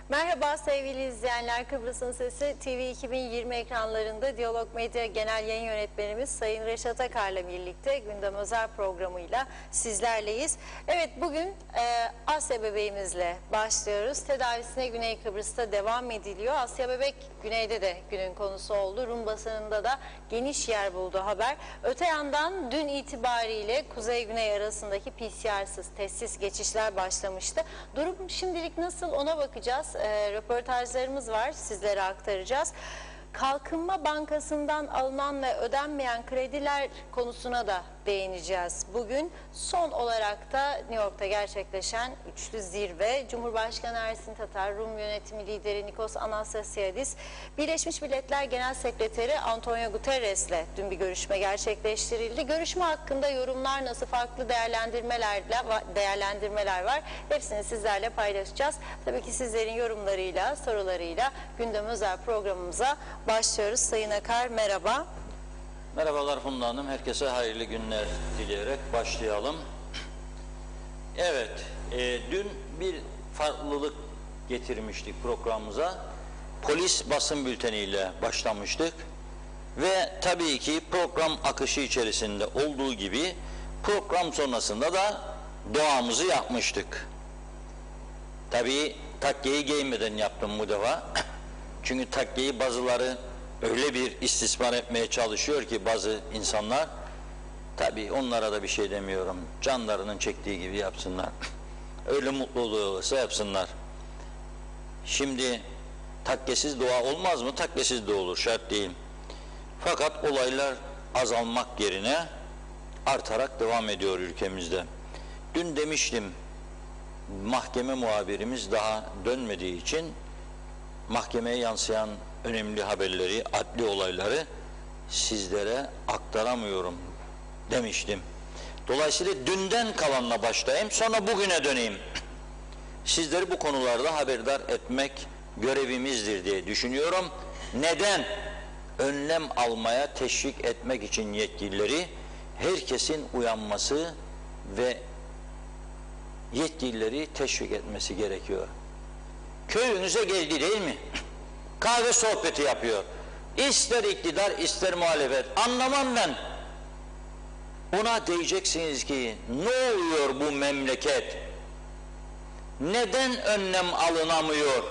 Merhaba sevgili izleyenler, Kıbrıs'ın Sesi TV 2020 ekranlarında Diyalog Medya Genel Yayın Yönetmenimiz Sayın Reşat Akar'la birlikte Gündem Özel programıyla sizlerleyiz. Evet, bugün Asya bebeğimizle başlıyoruz. Tedavisine Güney Kıbrıs'ta devam ediliyor. Asya bebek güneyde de günün konusu oldu. Rum basınında da geniş yer buldu haber. Öte yandan dün itibariyle kuzey-güney arasındaki PCR'sız testis geçişler başlamıştı. Durum şimdilik nasıl, ona bakacağız. Röportajlarımız var, sizlere aktaracağız. Kalkınma Bankası'ndan alınan ve ödenmeyen krediler konusuna da değineceğiz. Bugün son olarak da New York'ta gerçekleşen üçlü zirve, Cumhurbaşkanı Ersin Tatar, Rum yönetimi lideri Nikos Anastasiadis, Birleşmiş Milletler Genel Sekreteri Antonio Guterres'le dün bir görüşme gerçekleştirildi. Görüşme hakkında yorumlar nasıl, farklı değerlendirmeler var. Hepsini sizlerle paylaşacağız. Tabii ki sizlerin yorumlarıyla, sorularıyla Gündem Özel programımıza başlıyoruz. Sayın Akar, merhaba. Merhabalar Funda Hanım. Herkese hayırlı günler dileyerek başlayalım. Evet, dün bir farklılık getirmiştik programımıza. Polis basın bülteniyle başlamıştık. Ve tabii ki program akışı içerisinde olduğu gibi program sonrasında da duamızı yapmıştık. Tabii takkeyi giymeden yaptım bu defa. Çünkü takkeyi bazıları öyle bir istismar etmeye çalışıyor ki bazı insanlar, tabii onlara da bir şey demiyorum. Canlarının çektiği gibi yapsınlar. Öyle mutluluğu olursa yapsınlar. Şimdi takkesiz dua olmaz mı? Takkesiz de olur, şart değil. Fakat olaylar azalmak yerine artarak devam ediyor ülkemizde. Dün demiştim, mahkeme muhabirimiz daha dönmediği için mahkemeye yansıyan önemli haberleri, adli olayları sizlere aktaramıyorum demiştim. Dolayısıyla dünden kalanla başlayayım, sonra bugüne döneyim. Sizleri bu konularda haberdar etmek görevimizdir diye düşünüyorum. Neden? Önlem almaya teşvik etmek için yetkilileri, herkesin uyanması ve yetkilileri teşvik etmesi gerekiyor. Köyünüze geldi değil mi? Kahve sohbeti yapıyor. İster iktidar, ister muhalefet. Anlamam ben. Ona diyeceksiniz ki, ne oluyor bu memleket? Neden önlem alınamıyor?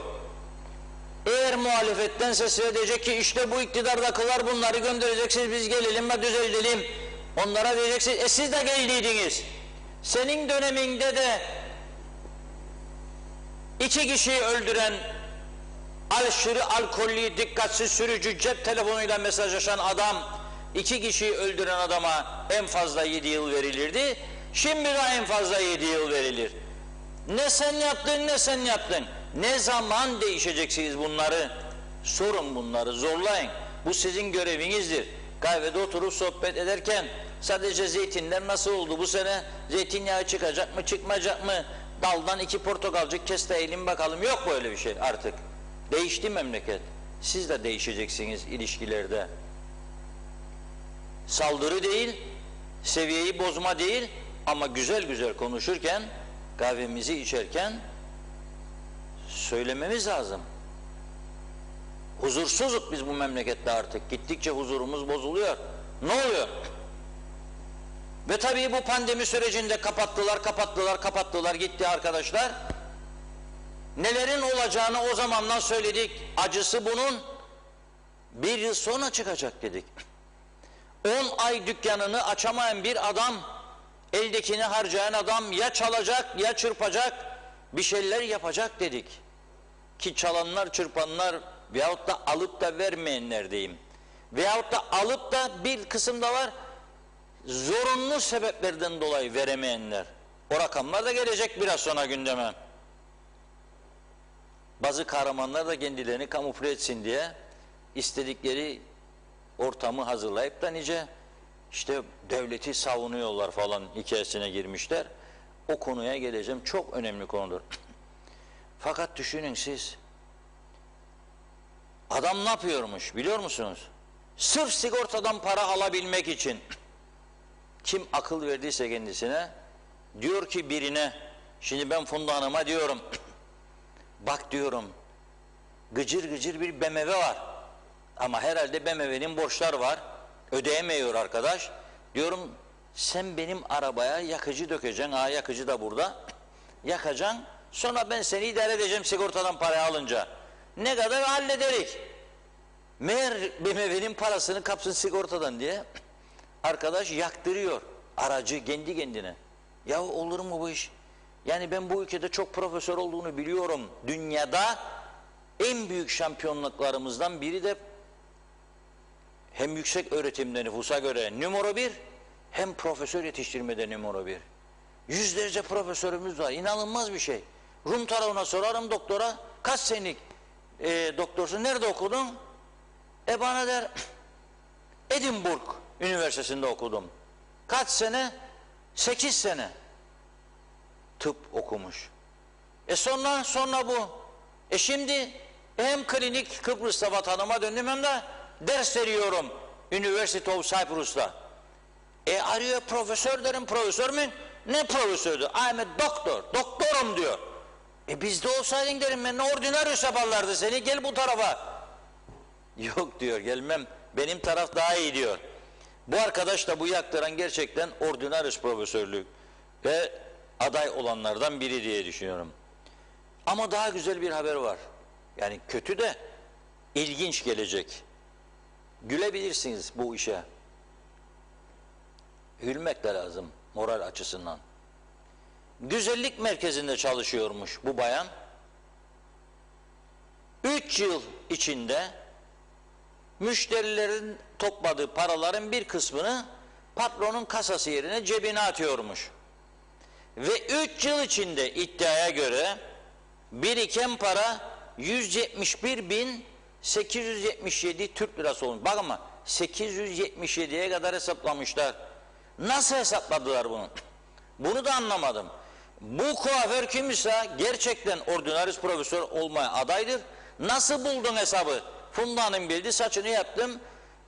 Eğer muhalefettense size diyecek ki, işte bu iktidardakiler bunları göndereceksiniz, biz gelelim ve düzeltelim. Onlara diyeceksiniz, siz de geldiydiniz. Senin döneminde de 2 kişiyi öldüren, aşırı alkollü, dikkatsiz sürücü, cep telefonuyla mesajlaşan adam, 2 kişiyi öldüren adama en fazla 7 yıl verilirdi. Şimdi de en fazla 7 yıl verilir. Ne sen yaptın, ne sen yaptın. Ne zaman değişeceksiniz bunları? Sorun bunları, zorlayın. Bu sizin görevinizdir. Kahvede oturup sohbet ederken sadece zeytinler nasıl oldu bu sene? Zeytinyağı çıkacak mı, çıkmayacak mı? Daldan 2 portakalcık kes de eğilin bakalım. Yok böyle bir şey artık. Değişti memleket. Siz de değişeceksiniz ilişkilerde. Saldırı değil, seviyeyi bozma değil ama güzel güzel konuşurken, kahvemizi içerken söylememiz lazım. Huzursuzluk biz bu memlekette artık. Gittikçe huzurumuz bozuluyor. Ne oluyor? Ve tabii bu pandemi sürecinde kapattılar gitti arkadaşlar. Nelerin olacağını o zamandan söyledik. Acısı bunun 1 yıl sonra çıkacak dedik. 10 ay dükkanını açamayan bir adam, eldekini harcayan adam ya çalacak ya çırpacak, bir şeyler yapacak dedik. Ki çalanlar, çırpanlar veyahut da alıp da vermeyenler diyeyim. Veyahut da alıp da bir kısımda var, zorunlu sebeplerden dolayı veremeyenler. O rakamlar da gelecek biraz sonra gündeme. Bazı kahramanlar da kendilerini kamufle etsin diye istedikleri ortamı hazırlayıp da nice işte devleti savunuyorlar falan hikayesine girmişler. O konuya geleceğim. Çok önemli konudur. Fakat düşünün siz, adam ne yapıyormuş biliyor musunuz? Sırf sigortadan para alabilmek için, kim akıl verdiyse kendisine, diyor ki birine, şimdi ben Funda Hanım'a diyorum, bak diyorum, gıcır gıcır bir BMW var. Ama herhalde BMW'nin borçlar var. Ödeyemiyor arkadaş. Diyorum sen benim arabaya yakıcı dökeceksin. Yakıcı da burada. Yakacaksın. Sonra ben seni idare edeceğim sigortadan parayı alınca. Ne kadar hallederik. Meğer BMW'nin parasını kapsın sigortadan diye arkadaş yaktırıyor aracı kendi kendine. Ya olur mu bu iş? Yani ben bu ülkede çok profesör olduğunu biliyorum. Dünyada en büyük şampiyonluklarımızdan biri de hem yüksek öğretimde nüfusa göre numara 1, hem profesör yetiştirmede numara 1. Yüzlerce profesörümüz var. İnanılmaz bir şey. Rum tarafına sorarım doktora, kaç senelik doktorsun, nerede okudun? Bana der, Edinburgh Üniversitesi'nde okudum. Kaç sene? 8 sene. Tıp okumuş. Sonra bu. Şimdi hem klinik Kıbrıs'ta vatanıma döndüm hem de ders veriyorum University of Cyprus'ta. Arıyor profesör derim, profesör mü? Ne profesördü? I'm a doctor, doktorum diyor. Bizde olsaydın derim, ben ordinarius yaparlardı seni, gel bu tarafa. Yok diyor, gelmem, benim taraf daha iyi diyor. Bu arkadaş da bu yaktıran gerçekten ordinarius profesörlük ve aday olanlardan biri diye düşünüyorum. Ama daha güzel bir haber var. Yani kötü de ilginç gelecek. Gülebilirsiniz bu işe. Gülmek de lazım moral açısından. Güzellik merkezinde çalışıyormuş bu bayan. 3 yıl içinde müşterilerin topladığı paraların bir kısmını patronun kasası yerine cebine atıyormuş. Ve 3 yıl içinde iddiaya göre biriken para 171.877 Türk lirası olmuş. Bak ama 877'ye kadar hesaplamışlar. Nasıl hesapladılar bunu? Bunu da anlamadım. Bu kuaför kimse gerçekten ordinarius profesör olmaya adaydır. Nasıl buldun hesabı? Funda Hanım bildi, saçını yaptım.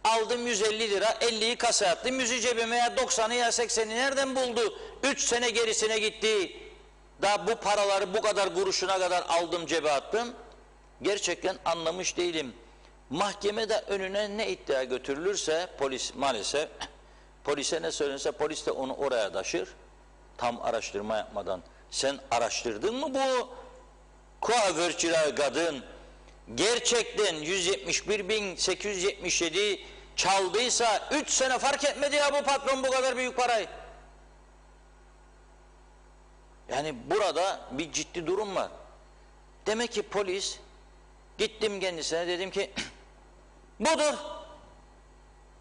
Aldım 150 lira, 50'yi kasaya attım. 100'ü cebime, ya 90'ı ya 80'i nereden buldu? 3 sene gerisine gitti. Daha bu paraları bu kadar kuruşuna kadar aldım, cebe attım. Gerçekten anlamış değilim. Mahkemede önüne ne iddia götürülürse polis maalesef, polise ne söylenirse polis de onu oraya taşır. Tam araştırma yapmadan. Sen araştırdın mı bu kuaförçüler kadın gerçekten 171.877 çaldıysa 3 sene fark etmedi ya bu patron bu kadar büyük parayı. Yani burada bir ciddi durum var. Demek ki polis, gittim kendisine dedim ki budur.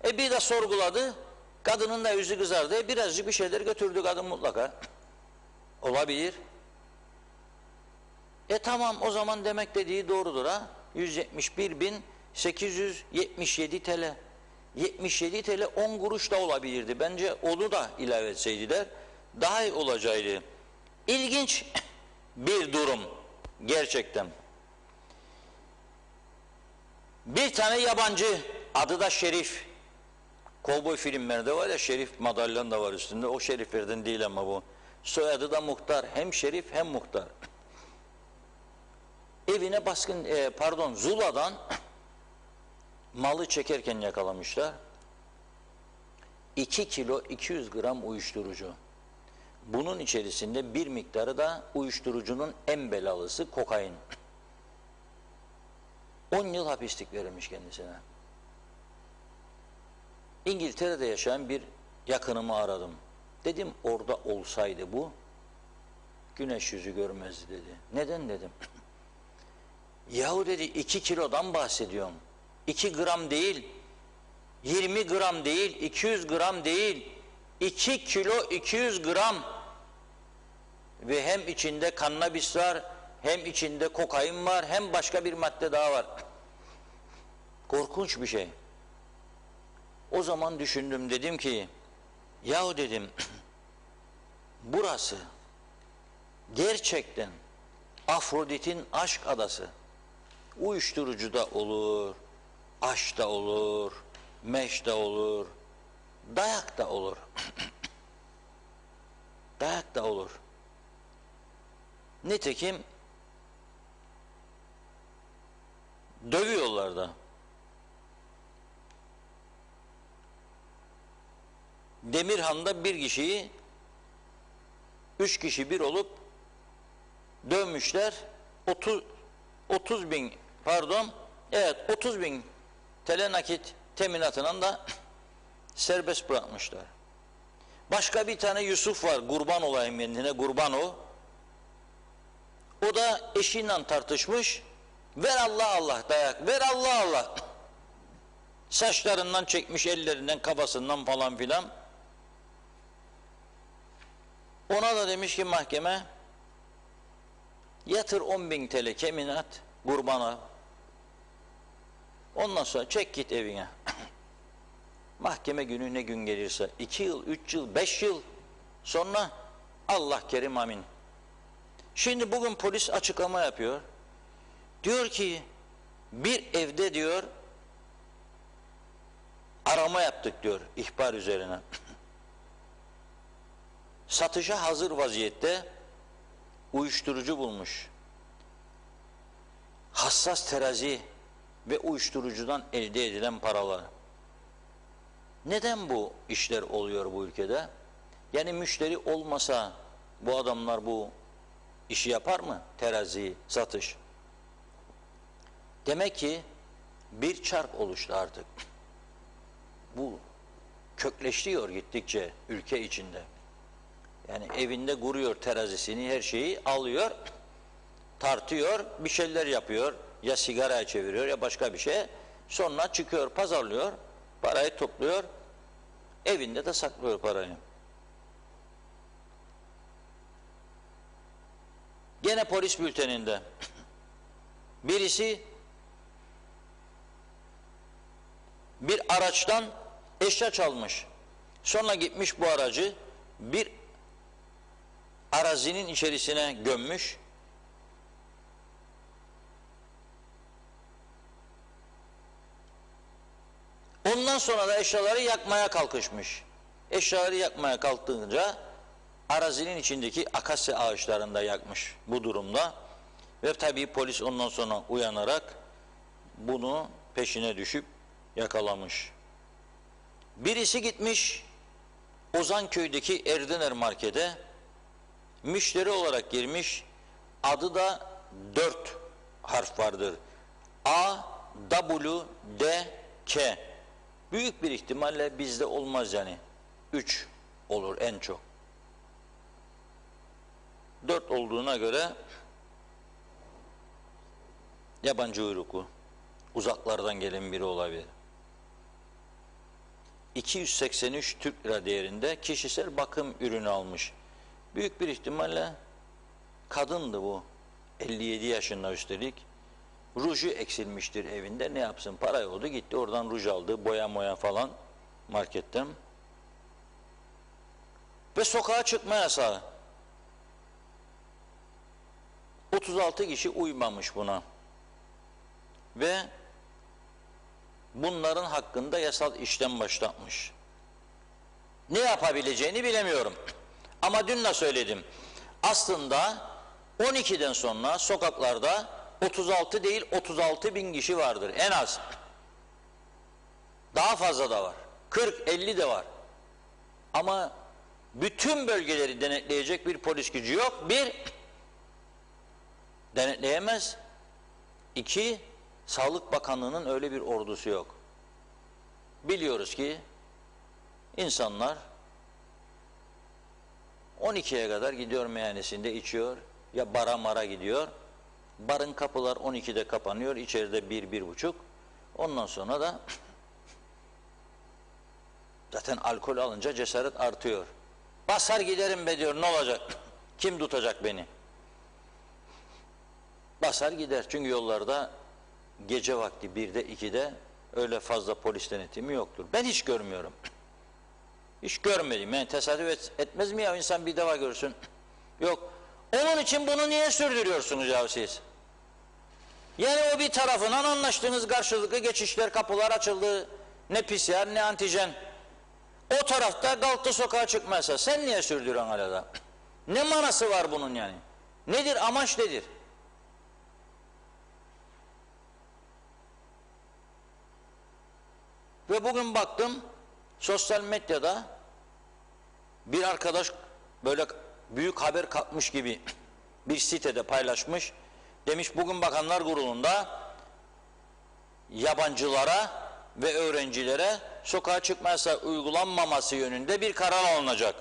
Bir de sorguladı. Kadının da yüzü kızardı. Birazcık bir şeyler götürdü kadın mutlaka. Olabilir. Tamam o zaman demek dediği doğrudur ha. 171.877 TL. 77 TL 10 kuruş da olabilirdi. Bence onu da ilave etseydiler daha iyi olacaktı. İlginç bir durum gerçekten. Bir tane yabancı, adı da Şerif. Kovboy filmlerde var ya, Şerif madalyon da var üstünde. O Şeriflerden değil ama bu. Soyadı da Muhtar. Hem Şerif hem Muhtar. Evine Zula'dan malı çekerken yakalamışlar. 2 kilo 200 gram uyuşturucu. Bunun içerisinde bir miktarı da uyuşturucunun en belalısı kokain. 10 yıl hapislik verilmiş kendisine. İngiltere'de yaşayan bir yakınımı aradım. Dedim orada olsaydı bu güneş yüzü görmezdi dedi. Neden dedim. Yahu dedi 2 kilodan bahsediyorum. 2 gram değil, 20 gram değil, 200 gram değil. 2 kilo 200 gram. Ve hem içinde kannabis var, hem içinde kokain var, hem başka bir madde daha var. Korkunç bir şey. O zaman düşündüm, dedim ki yahu dedim burası gerçekten Afrodit'in aşk adası. Uyuşturucu da olur, aşk da olur, meş de olur, dayak da olur. Dayak da olur. Nitekim Dövüyorlar da. Demirhan'da bir kişiyi 3 kişi bir olup dövmüşler. 30 bin pardon, evet 30 bin TL nakit teminatından da serbest bırakmışlar. Başka bir tane Yusuf var, kurban olayım kendine, kurban o. O da eşiyle tartışmış. Ver Allah Allah dayak, ver Allah Allah. Saçlarından çekmiş, ellerinden, kafasından falan filan. Ona da demiş ki mahkeme, yatır 10.000 TL keminat kurbana. Ondan sonra çek git evine. Mahkeme günü ne gün gelirse 2 yıl, 3 yıl, 5 yıl sonra Allah kerim amin. Şimdi bugün polis açıklama yapıyor. Diyor ki bir evde diyor arama yaptık diyor ihbar üzerine. Satışa hazır vaziyette uyuşturucu bulmuş. Hassas terazi ve uyuşturucudan elde edilen paralar. Neden bu işler oluyor bu ülkede? Yani müşteri olmasa bu adamlar bu işi yapar mı? Terazi, satış. Demek ki bir çark oluştu artık. Bu kökleşiyor gittikçe ülke içinde. Yani evinde kuruyor terazisini, her şeyi alıyor, tartıyor, bir şeyler yapıyor. Ya sigaraya çeviriyor ya başka bir şey. Sonra çıkıyor, pazarlıyor, parayı topluyor, evinde de saklıyor parayı. Gene polis bülteninde birisi bir araçtan eşya çalmış. Sonra gitmiş bu aracı bir arazinin içerisine gömmüş. Ondan sonra da eşyaları yakmaya kalkışmış. Eşyaları yakmaya kalktığınca arazinin içindeki akasya ağaçlarını da yakmış bu durumda. Ve tabii polis ondan sonra uyanarak bunu peşine düşüp yakalamış. Birisi gitmiş Ozanköy'deki Erdener Market'e müşteri olarak girmiş. Adı da 4 harf vardır. A, W, D, K. Büyük bir ihtimalle bizde olmaz yani. 3 olur en çok. 4 olduğuna göre yabancı uyruklu, uzaklardan gelen biri olabilir. 283 Türk lira değerinde kişisel bakım ürünü almış. Büyük bir ihtimalle kadındı bu. 57 yaşında üstelik. Ruju eksilmiştir evinde. Ne yapsın? Para oldu. Gitti oradan ruj aldı. Boya moya falan marketten. Ve sokağa çıkma yasağı. 36 kişi uymamış buna. Ve bunların hakkında yasal işlem başlatmış. Ne yapabileceğini bilemiyorum. Ama dün de söyledim. Aslında 12'den sonra sokaklarda 36 değil 36 bin kişi vardır en az. Daha fazla da var. 40-50 de var. Ama bütün bölgeleri denetleyecek bir polis gücü yok. Bir, denetleyemez. İki, Sağlık Bakanlığı'nın öyle bir ordusu yok. Biliyoruz ki insanlar 12'ye kadar gidiyor meyhanesinde içiyor ya bara mara gidiyor. Barın kapılar 12'de kapanıyor, içeride 1-1.30. Ondan sonra da zaten alkol alınca cesaret artıyor. Basar giderim be diyor, ne olacak? Kim tutacak beni? Basar gider çünkü yollarda gece vakti 1'de 2'de öyle fazla polis denetimi yoktur. Ben hiç görmüyorum. Hiç görmedim. Yani tesadüf etmez mi ya insan bir defa görsün? Yok. Onun için bunu niye sürdürüyorsunuz ya siz? Yani o bir tarafından anlaştığınız karşılıklı geçişler, kapılar açıldı. Ne PCR ne antijen. O tarafta kalktı sokağa çıkmazsa sen niye sürdürüyorsun hala da? Ne manası var bunun yani? Nedir amaç nedir? Ve bugün baktım sosyal medyada bir arkadaş böyle büyük haber kalkmış gibi bir sitede paylaşmış. Demiş bugün Bakanlar Kurulu'nda yabancılara ve öğrencilere sokağa çıkma yasağı uygulanmaması yönünde bir karar alınacak.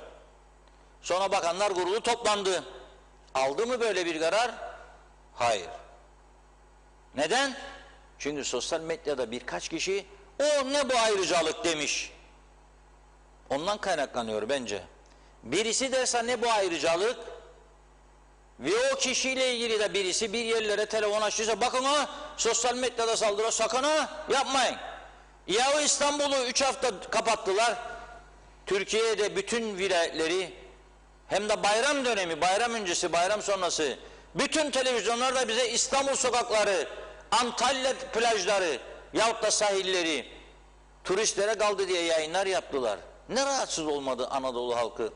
Sonra Bakanlar Kurulu toplandı. Aldı mı böyle bir karar? Hayır. Neden? Çünkü sosyal medyada birkaç kişi o ne bu ayrıcalık demiş. Ondan kaynaklanıyor bence. Birisi derse ne bu ayrıcalık ve o kişiyle ilgili de birisi bir yerlere telefon açtıysa bakın ha sosyal medyada saldırıyor sakın ha yapmayın. Ya o İstanbul'u 3 hafta kapattılar. Türkiye'de bütün vilayetleri hem de bayram dönemi, bayram öncesi, bayram sonrası bütün televizyonlarda bize İstanbul sokakları, Antalya plajları yahut da sahilleri turistlere kaldı diye yayınlar yaptılar. Ne rahatsız olmadı Anadolu halkı?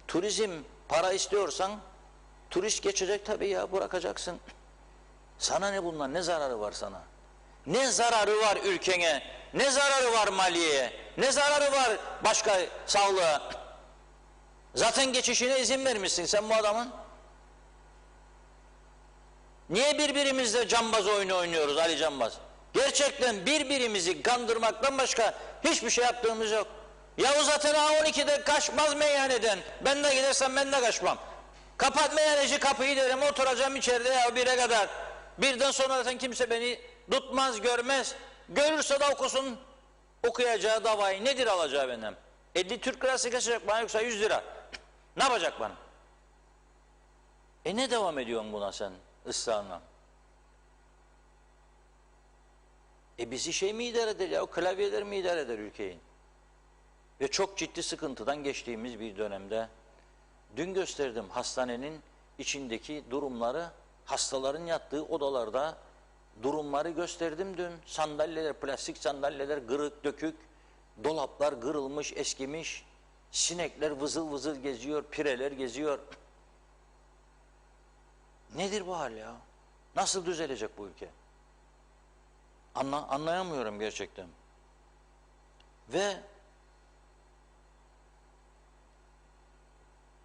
Turizm para istiyorsan turist geçecek tabii ya bırakacaksın. Sana ne bunlar? Ne zararı var sana? Ne zararı var ülkene? Ne zararı var maliyeye? Ne zararı var başka sağlığa? Zaten geçişine izin vermişsin sen bu adamın. Niye birbirimizle cambaz oyunu oynuyoruz Ali Cambaz? Gerçekten birbirimizi kandırmaktan başka hiçbir şey yaptığımız yok. Ya o zaten A12'de kaçmaz meyhaneden. Ben de gidersem ben de kaçmam. Kapat meyhaneci kapıyı derim oturacağım içeride ya 1'e kadar. Birden sonra zaten kimse beni tutmaz görmez. Görürse de okusun okuyacağı davayı nedir alacağı benden? 50 Türk lirası kaçacak bana yoksa 100 lira. Ne yapacak bana? Ne devam ediyorsun buna sen ısrarla? Bizi şey mi idare eder ya? O klavyeler mi idare eder ülkeyi? Ve çok ciddi sıkıntıdan geçtiğimiz bir dönemde dün gösterdim hastanenin içindeki durumları, hastaların yattığı odalarda durumları gösterdim dün. Sandalyeler, plastik sandalyeler kırık, dökük, dolaplar kırılmış, eskimiş, sinekler vızıl vızıl geziyor, pireler geziyor. Nedir bu hal ya? Nasıl düzelecek bu ülke? Anlayamıyorum gerçekten. Ve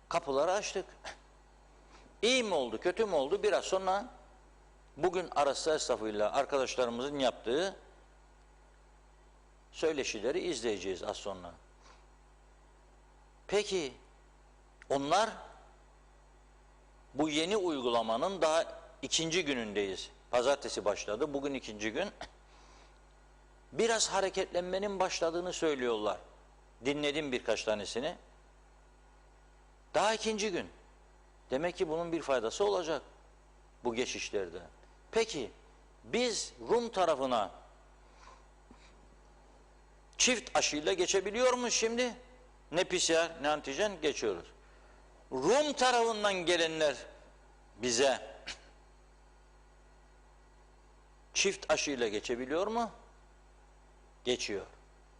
kapıları açtık. İyi mi oldu, kötü mü oldu? Biraz sonra bugün arası esnafıyla arkadaşlarımızın yaptığı söyleşileri izleyeceğiz az sonra. Peki onlar bu yeni uygulamanın daha 2. günündeyiz. Pazartesi başladı, bugün 2. gün. Biraz hareketlenmenin başladığını söylüyorlar. Dinledim birkaç tanesini. Daha 2. gün. Demek ki bunun bir faydası olacak bu geçişlerde. Peki biz Rum tarafına çift aşıyla geçebiliyor muyuz şimdi? Ne PCR ne antijen geçiyoruz. Rum tarafından gelenler bize çift aşıyla geçebiliyor mu? Geçiyor.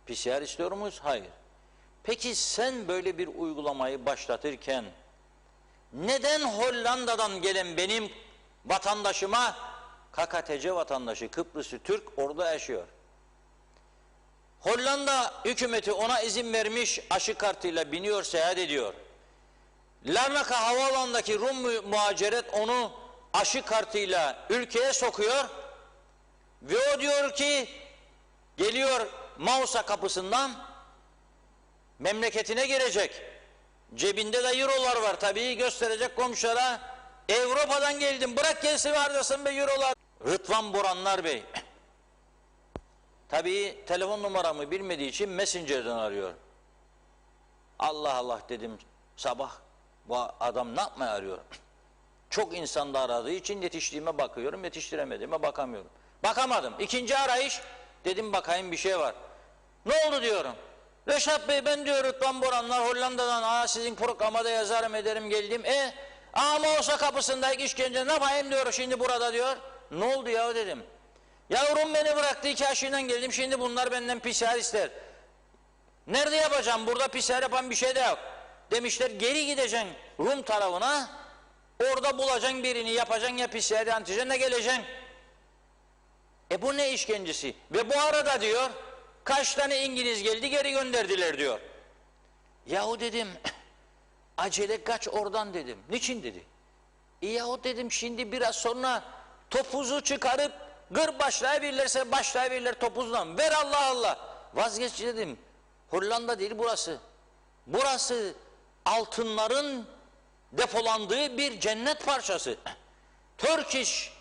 PCR istiyor muyuz? Hayır. Peki sen böyle bir uygulamayı başlatırken neden Hollanda'dan gelen benim vatandaşıma KKTC vatandaşı Kıbrıslı Türk orada yaşıyor? Hollanda hükümeti ona izin vermiş aşı kartıyla biniyor seyahat ediyor. Larnaka havaalanındaki Rum muhaciret onu aşı kartıyla ülkeye sokuyor ve o diyor ki geliyor Mausa kapısından memleketine girecek. Cebinde de eurolar var tabii gösterecek komşulara. Avrupa'dan geldim bırak gelsin harcasın be eurolar. Rıdvan Boranlar Bey. Tabii telefon numaramı bilmediği için Messenger'den arıyor. Allah Allah dedim sabah bu adam ne yapmaya arıyor? Çok insanda aradığı için yetiştiğime bakıyorum, yetiştiremediğime bakamıyorum. Bakamadım. 2. arayış dedim bakayım bir şey var. Ne oldu diyorum. Reşat Bey ben diyor Rıdvan Boranlar Hollanda'dan sizin programa da yazarım ederim geldim. Ama olsa kapısındayız işkence ne yapayım diyor şimdi burada diyor. Ne oldu ya dedim. Yavrum beni bıraktı 2 aşıyla geldim şimdi bunlar benden PCR ister. Nerede yapacağım burada PCR yapan bir şey de yok. Demişler geri gideceksin Rum tarafına orada bulacaksın birini yapacaksın ya PCR antijenle geleceksin. Bu ne işkencesi? Ve bu arada diyor Kaç tane İngiliz geldi geri gönderdiler diyor. Yahu dedim acele kaç oradan dedim. Niçin dedi. Yahu dedim şimdi biraz sonra topuzu çıkarıp gır başlayabilirlerse başlayabilirler topuzdan. Ver Allah Allah. Vazgeç dedim. Hollanda değil burası. Burası altınların depolandığı bir cennet parçası. Turkish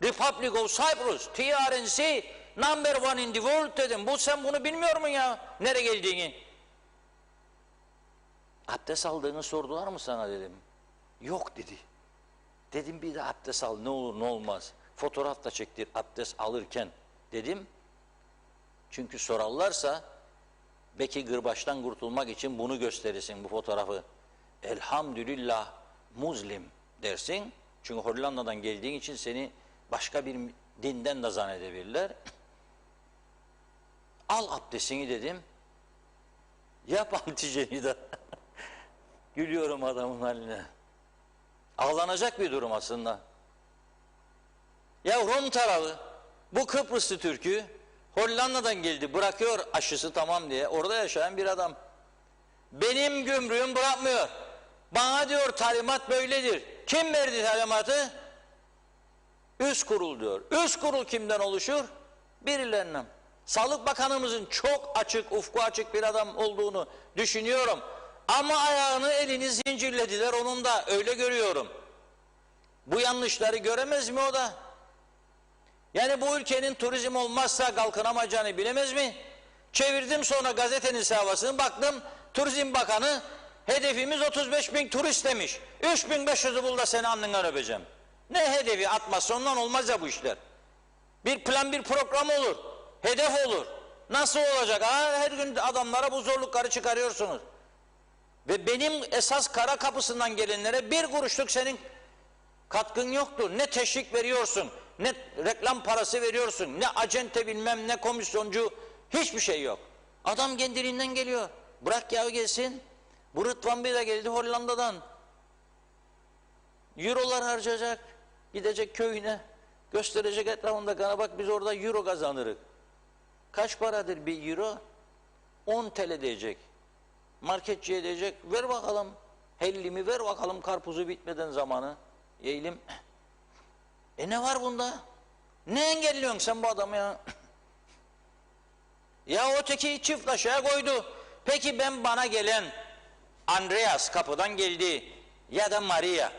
Republic of Cyprus, TRNC, number one in the world dedim. Bu sen bunu bilmiyor musun ya? Nereye geldiğini? Abdest aldığını sordular mı sana dedim. Yok dedi. Dedim bir de abdest al ne olur ne olmaz. Fotoğraf da çektir abdest alırken dedim. Çünkü sorarlarsa belki gırbaçtan kurtulmak için bunu gösterirsin bu fotoğrafı. Elhamdülillah Muslim dersin. Çünkü Hollanda'dan geldiğin için seni başka bir dinden de zannedebilirler. Al abdestini dedim. Yap antijeni de. Gülüyorum adamın haline. Ağlanacak bir durum aslında. Ya Rum tarafı bu Kıbrıslı Türk'ü Hollanda'dan geldi bırakıyor aşısı tamam diye orada yaşayan bir adam. Benim gümrüğüm bırakmıyor. Bana diyor talimat böyledir. Kim verdi talimatı? Üst kurul diyor. Üst kurul kimden oluşur? Birilerinden. Sağlık Bakanımızın çok açık, ufku açık bir adam olduğunu düşünüyorum. Ama ayağını elini zincirlediler onun da öyle görüyorum. Bu yanlışları göremez mi o da? Yani bu ülkenin turizm olmazsa kalkınamayacağını bilemez mi? Çevirdim sonra gazetenin sayfasını baktım. Turizm Bakanı hedefimiz 35.000 turist demiş. 3.500'ü bul da seni alnından öpeceğim. Ne hedefi atmazsa ondan olmaz ya bu işler. Bir plan bir program olur. Hedef olur. Nasıl olacak? Her gün adamlara bu zorlukları çıkarıyorsunuz. Ve benim esas kara kapısından gelenlere bir kuruşluk senin katkın yoktur. Ne teşvik veriyorsun, ne reklam parası veriyorsun, ne acente bilmem ne komisyoncu, hiçbir şey yok. Adam kendiliğinden geliyor. Bırak ya gelsin. Bu Rıdvan Bey de geldi Hollanda'dan. Eurolar harcayacak, gidecek köyüne, gösterecek etrafında kana bak biz orada euro kazanırız. Kaç paradır bir euro? 10 TL diyecek. Marketçiye diyecek, ver bakalım hellimi, ver bakalım karpuzu bitmeden zamanı. Yeğilim. Ne var bunda? Ne engelliyorsun sen bu adamı ya? Ya öteki çift aşağıya koydu. Peki ben bana gelen Andreas kapıdan geldi ya da Maria.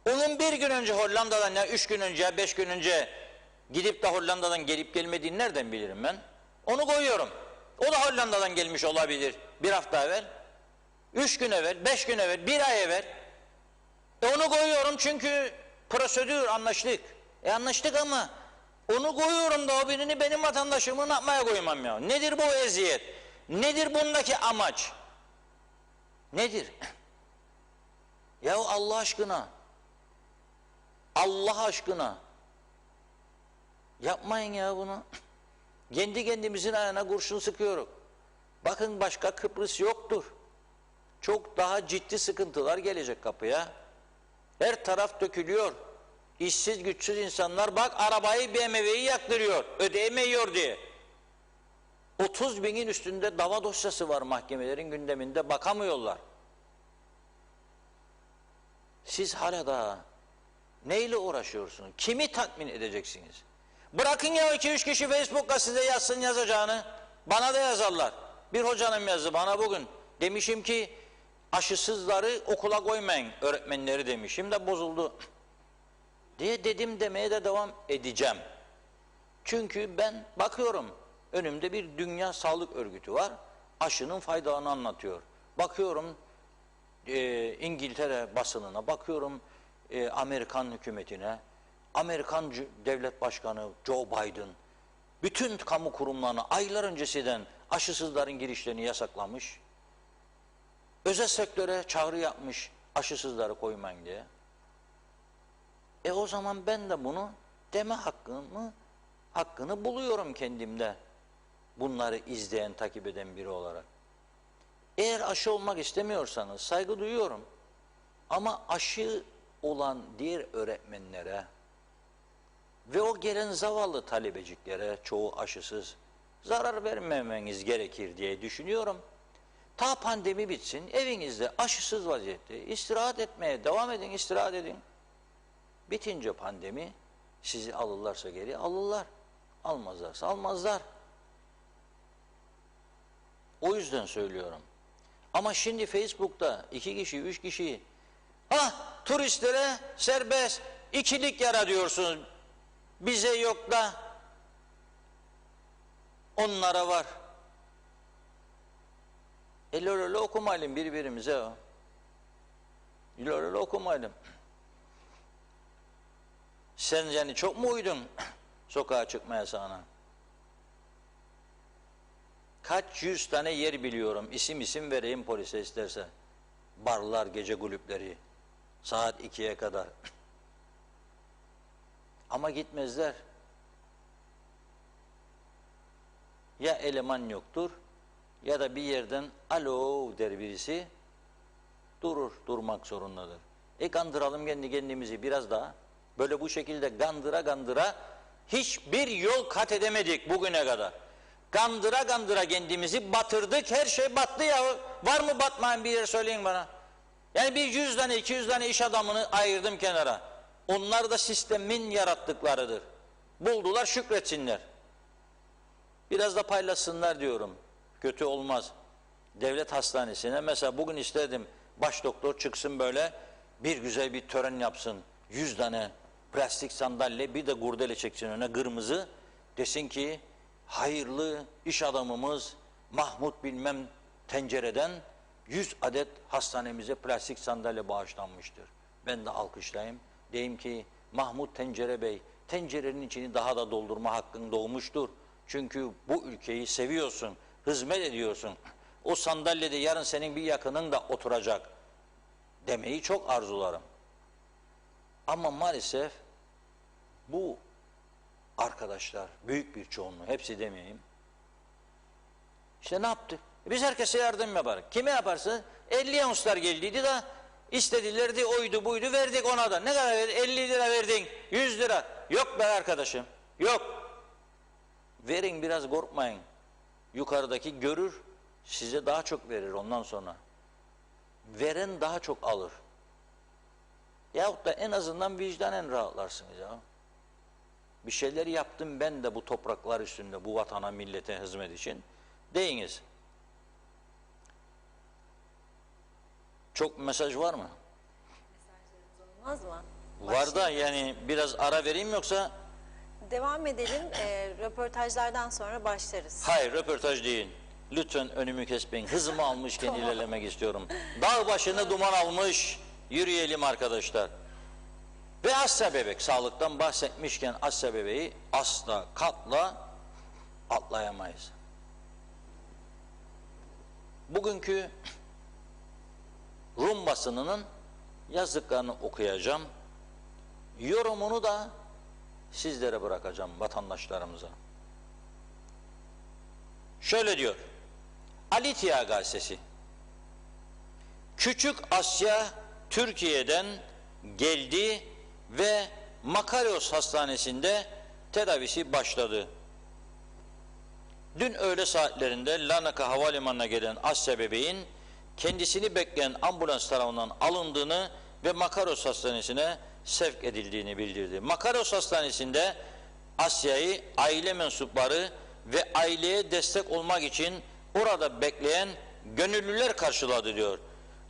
Onun bir gün önce Hollanda'dan ya 3 gün önce ya 5 gün önce gidip de Hollanda'dan gelip gelmediğini nereden bilirim ben? Onu koyuyorum. O da Hollanda'dan gelmiş olabilir bir hafta evvel, 3 gün evvel, 5 gün evvel, 1 ay evvel. Onu koyuyorum çünkü prosedür anlaştık. Anlaştık ama onu koyuyorum da o birini benim vatandaşımı ne yapmaya koymam ya? Nedir bu eziyet? Nedir bundaki amaç? Nedir? Ya Allah aşkına, Allah aşkına yapmayın ya bunu. Kendi kendimizin ayağına kurşun sıkıyoruz. Bakın başka Kıbrıs yoktur. Çok daha ciddi sıkıntılar gelecek kapıya. Her taraf dökülüyor. İşsiz güçsüz insanlar bak arabayı BMW'yi yaktırıyor. Ödeyemiyor diye. 30 binin üstünde dava dosyası var mahkemelerin gündeminde bakamıyorlar. Siz hala daha neyle uğraşıyorsunuz? Kimi tatmin edeceksiniz? Bırakın ya 2-3 kişi Facebook'ta size yazsın yazacağını. Bana da yazarlar. Bir hocanım yazdı bana bugün. Demişim ki aşısızları okula koymayın öğretmenleri demişim de bozuldu. Diye dedim demeye de devam edeceğim. Çünkü ben bakıyorum önümde bir dünya sağlık örgütü var. Aşının faydalarını anlatıyor. Bakıyorum İngiltere basınına, bakıyorum Amerikan hükümetine, Amerikan devlet başkanı Joe Biden bütün kamu kurumlarına aylar öncesinden aşısızların girişlerini yasaklamış. Özel sektöre çağrı yapmış aşısızları koymayın diye. O zaman ben de bunu deme hakkını buluyorum kendimde. Bunları izleyen, takip eden biri olarak. Eğer aşı olmak istemiyorsanız saygı duyuyorum. Ama aşı olan diğer öğretmenlere ve o gelen zavallı talebeciklere, çoğu aşısız, zarar vermemeniz gerekir diye düşünüyorum. Ta pandemi bitsin, evinizde aşısız vaziyette istirahat etmeye devam edin, istirahat edin. Bitince pandemi, sizi alırlarsa geri alırlar, almazlarsa almazlar. O yüzden söylüyorum. Ama şimdi Facebook'ta 2 kişi, 3 kişi, turistlere serbest, ikilik yaratıyorsunuz. Bize yok da onlara var. Öyle okumayalım birbirimize o. Öyle okumayalım. Sen yani çok mu uydun sokağa çıkma yasağına? Kaç yüz tane yer biliyorum. İsim vereyim polise isterse. Barlar, gece kulüpleri. Saat 2'ye kadar. Ama gitmezler. Ya eleman yoktur ya da bir yerden alo der birisi, durmak zorundadır. Kandıralım kendimizi biraz daha. Böyle bu şekilde gandıra hiçbir yol kat edemedik bugüne kadar. Gandıra kendimizi batırdık, her şey battı ya. Var mı batmayan bir yer söyleyin bana. Yani bir 100 tane 200 tane iş adamını ayırdım kenara. Onlar da sistemin yarattıklarıdır. Buldular, şükretsinler. Biraz da paylaşsınlar diyorum. Kötü olmaz. Devlet hastanesine mesela bugün istedim baş doktor çıksın böyle bir güzel bir tören yapsın. 100 tane plastik sandalye bir de gurdele çeksin öne kırmızı. Desin ki hayırlı iş adamımız Mahmut bilmem Tencere'den 100 adet hastanemize plastik sandalye bağışlanmıştır. Ben de alkışlayayım. Diyeyim ki Mahmut Tencere Bey, tencerenin içini daha da doldurma hakkın doğmuştur. Çünkü bu ülkeyi seviyorsun, hizmet ediyorsun. O sandalyede yarın senin bir yakının da oturacak demeyi çok arzularım. Ama maalesef bu arkadaşlar, büyük bir çoğunluğu, hepsi demeyeyim. İşte ne yaptı? Biz herkese yardım yaparız. Kime yaparsın? 50 ounslar geldiydi de istedilerdi, oydu buydu, verdik ona da. Ne kadar verdin? 50 lira verdin, 100 lira. Yok be arkadaşım, yok. Verin, biraz korkmayın. Yukarıdaki görür, size daha çok verir ondan sonra. Veren daha çok alır. Yahut da en azından vicdanen rahatlarsınız ya. Bir şeyler yaptım ben de bu topraklar üstünde, bu vatana, millete hizmet için. Deyiniz. Çok mesaj var mı? Mesajlarınız olmaz mı? Var da yani biraz ara vereyim yoksa? Devam edelim. Röportajlardan sonra başlarız. Hayır, röportaj değil. Lütfen önümü kesmeyin. Hızımı almışken ilerlemek istiyorum. Dağ başını duman almış. Yürüyelim arkadaşlar. Ve Asya bebek, sağlıktan bahsetmişken Asya bebeği asla katla atlayamayız. Bugünkü Rum basınının yazdıklarını okuyacağım. Yorumunu da sizlere bırakacağım, vatandaşlarımıza. Şöyle diyor. Alitya gazetesi. Küçük Asya Türkiye'den geldi ve Makaryos Hastanesi'nde tedavisi başladı. Dün öğle saatlerinde Larnaka Havalimanı'na gelen Asya bebeğin kendisini bekleyen ambulans tarafından alındığını ve Makaryos Hastanesi'ne sevk edildiğini bildirdi. Makaryos Hastanesi'nde Asya'yı aile mensupları ve aileye destek olmak için orada bekleyen gönüllüler karşıladı diyor.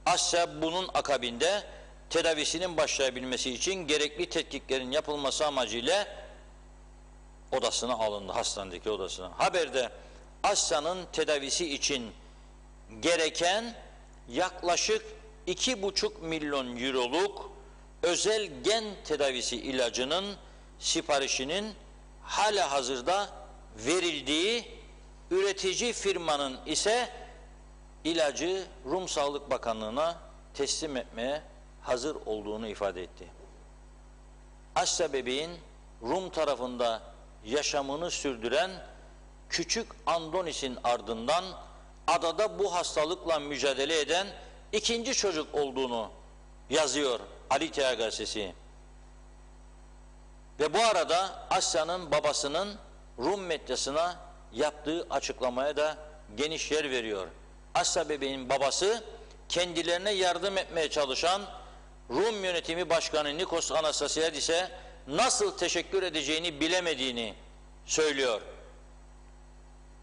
Asya bunun akabinde tedavisinin başlayabilmesi için gerekli tetkiklerin yapılması amacıyla odasına alındı, hastanedeki odasına. Haberde Asya'nın tedavisi için gereken yaklaşık 2,5 milyon euroluk özel gen tedavisi ilacının siparişinin hala hazırda verildiği, üretici firmanın ise ilacı Rum Sağlık Bakanlığı'na teslim etmeye hazır olduğunu ifade etti. Asya bebeğin Rum tarafında yaşamını sürdüren küçük Andonis'in ardından adada bu hastalıkla mücadele eden ikinci çocuk olduğunu yazıyor Alitya gazetesi. Ve bu arada Asya'nın babasının Rum medyasına yaptığı açıklamaya da geniş yer veriyor. Asya bebeğin babası kendilerine yardım etmeye çalışan Rum yönetimi başkanı Nikos Anastasiadis'e nasıl teşekkür edeceğini bilemediğini söylüyor.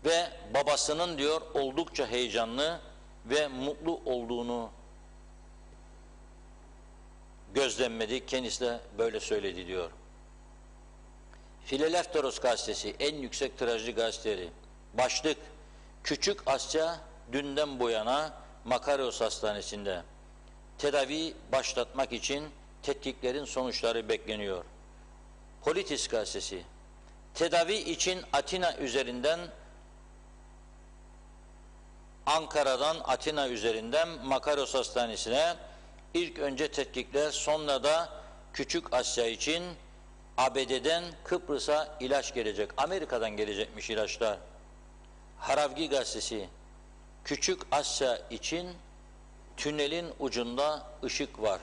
Ve babasının diyor oldukça heyecanlı ve mutlu olduğunu gözlemledi. Kendisi de böyle söyledi diyor. Phileleftheros gazetesi en yüksek tirajlı gazeteleri. Başlık: Küçük Asya dünden bu yana Makarios Hastanesi'nde tedavi başlatmak için tetkiklerin sonuçları bekleniyor. Politis gazetesi: Tedavi için Ankara'dan Atina üzerinden Makarios Hastanesi'ne ilk önce tetkikler, sonra da Küçük Asya için ABD'den Kıbrıs'a ilaç gelecek. Amerika'dan gelecekmiş ilaçlar. Haravgi gazetesi: Küçük Asya için tünelin ucunda ışık var.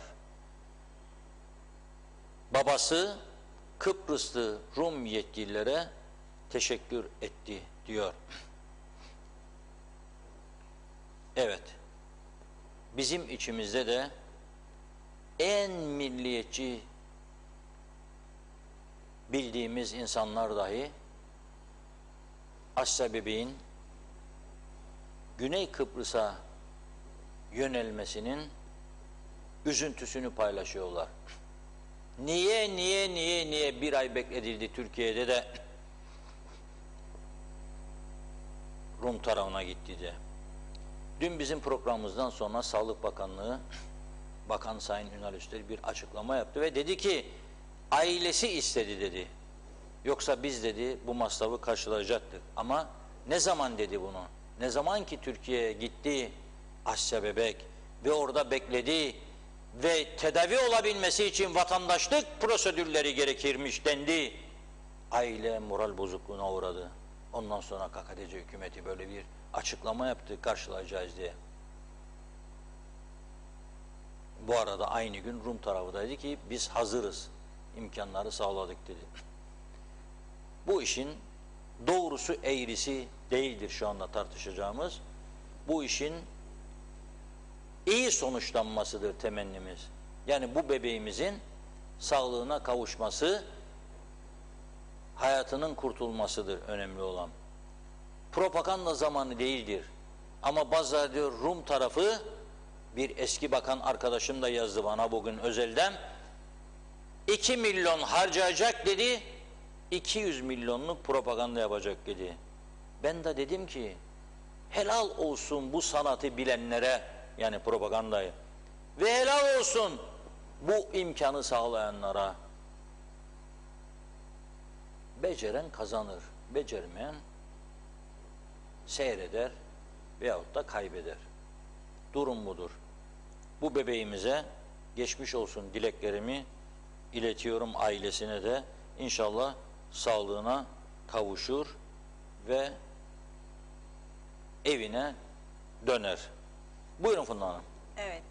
Babası Kıbrıslı Rum yetkililere teşekkür etti diyor. Evet, bizim içimizde de en milliyetçi bildiğimiz insanlar dahi Asya bebeğin Güney Kıbrıs'a yönelmesinin üzüntüsünü paylaşıyorlar. Niye bir ay bekledildi Türkiye'de de Rum tarafına gitti de. Dün bizim programımızdan sonra Sağlık Bakanlığı, Bakan Sayın Ünal Üstel bir açıklama yaptı ve dedi ki ailesi istedi dedi. Yoksa biz dedi bu masrafı karşılayacaktık. Ama ne zaman dedi bunu? Ne zaman ki Türkiye'ye gitti Asya bebek ve orada bekledi ve tedavi olabilmesi için vatandaşlık prosedürleri gerekirmiş dendi. Aile moral bozukluğuna uğradı. Ondan sonra KKTC hükümeti böyle bir açıklama yaptı karşılayacağız diye. Bu arada aynı gün Rum tarafı da dedi ki biz hazırız, imkanları sağladık dedi. Bu işin doğrusu eğrisi değildir şu anda tartışacağımız. Bu işin iyi sonuçlanmasıdır temennimiz. Yani bu bebeğimizin sağlığına kavuşması, hayatının kurtulmasıdır önemli olan. Propaganda zamanı değildir. Ama bazıları diyor Rum tarafı, bir eski bakan arkadaşım da yazdı bana bugün özelden, 2 milyon harcayacak dedi, 200 milyonluk propaganda yapacak dedi. Ben de dedim ki helal olsun bu sanatı bilenlere, yani propagandayı, ve helal olsun bu imkanı sağlayanlara. Beceren kazanır, becermeyen seyreder veyahut da kaybeder. Durum budur. Bu bebeğimize geçmiş olsun dileklerimi iletiyorum, ailesine de. İnşallah sağlığına kavuşur ve evine döner. Buyurun Funda Hanım. Evet.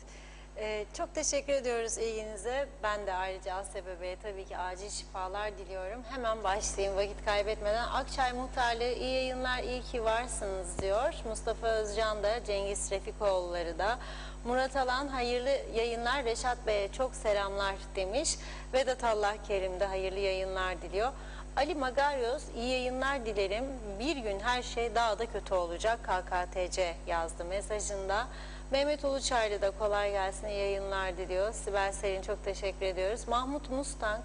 Çok teşekkür ediyoruz ilginize. Ben de ayrıca Asya bebeğe tabii ki acil şifalar diliyorum. Hemen başlayayım vakit kaybetmeden. Akçay Muhtarlığı iyi yayınlar, iyi ki varsınız diyor. Mustafa Özcan da, Cengiz Refikoğulları da. Murat Alan hayırlı yayınlar, Reşat Bey'e çok selamlar demiş. Vedat Allah Kerim de hayırlı yayınlar diliyor. Ali Magaryos iyi yayınlar dilerim. Bir gün her şey daha da kötü olacak. KKTC yazdı mesajında. Mehmet Uluçaylı da kolay gelsin, iyi yayınlar diliyor. Sibel Serin çok teşekkür ediyoruz. Mahmut Mustang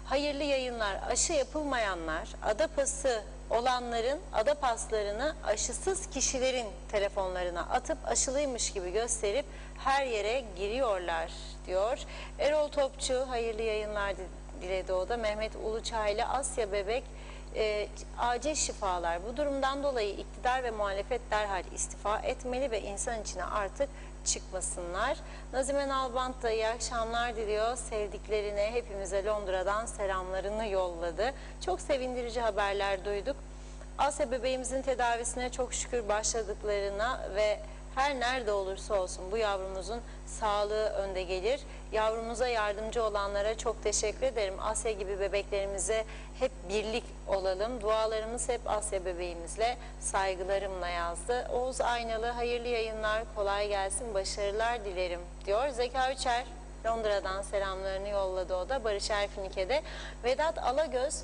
hayırlı yayınlar. Aşı yapılmayanlar, ada pası olanların ada paslarını aşısız kişilerin telefonlarına atıp aşılıymış gibi gösterip her yere giriyorlar diyor. Erol Topçu hayırlı yayınlar diledi o da. Mehmet Uluçaylı Asya bebek acil şifalar. Bu durumdan dolayı iktidar ve muhalefet derhal istifa etmeli ve insan içine artık çıkmasınlar. Nazime Nalbant da iyi akşamlar diliyor. Sevdiklerine, hepimize Londra'dan selamlarını yolladı. Çok sevindirici haberler duyduk. Asya bebeğimizin tedavisine çok şükür başladıklarına ve her nerede olursa olsun bu yavrumuzun sağlığı önde gelir. Yavrumuza yardımcı olanlara çok teşekkür ederim. Asya gibi bebeklerimize hep birlik olalım. Dualarımız hep Asya bebeğimizle, saygılarımla yazdı. Oğuz Aynalı, hayırlı yayınlar, kolay gelsin, başarılar dilerim diyor. Zeka Üçer Londra'dan selamlarını yolladı o da. Barış Erfinike'de. Vedat Alagöz,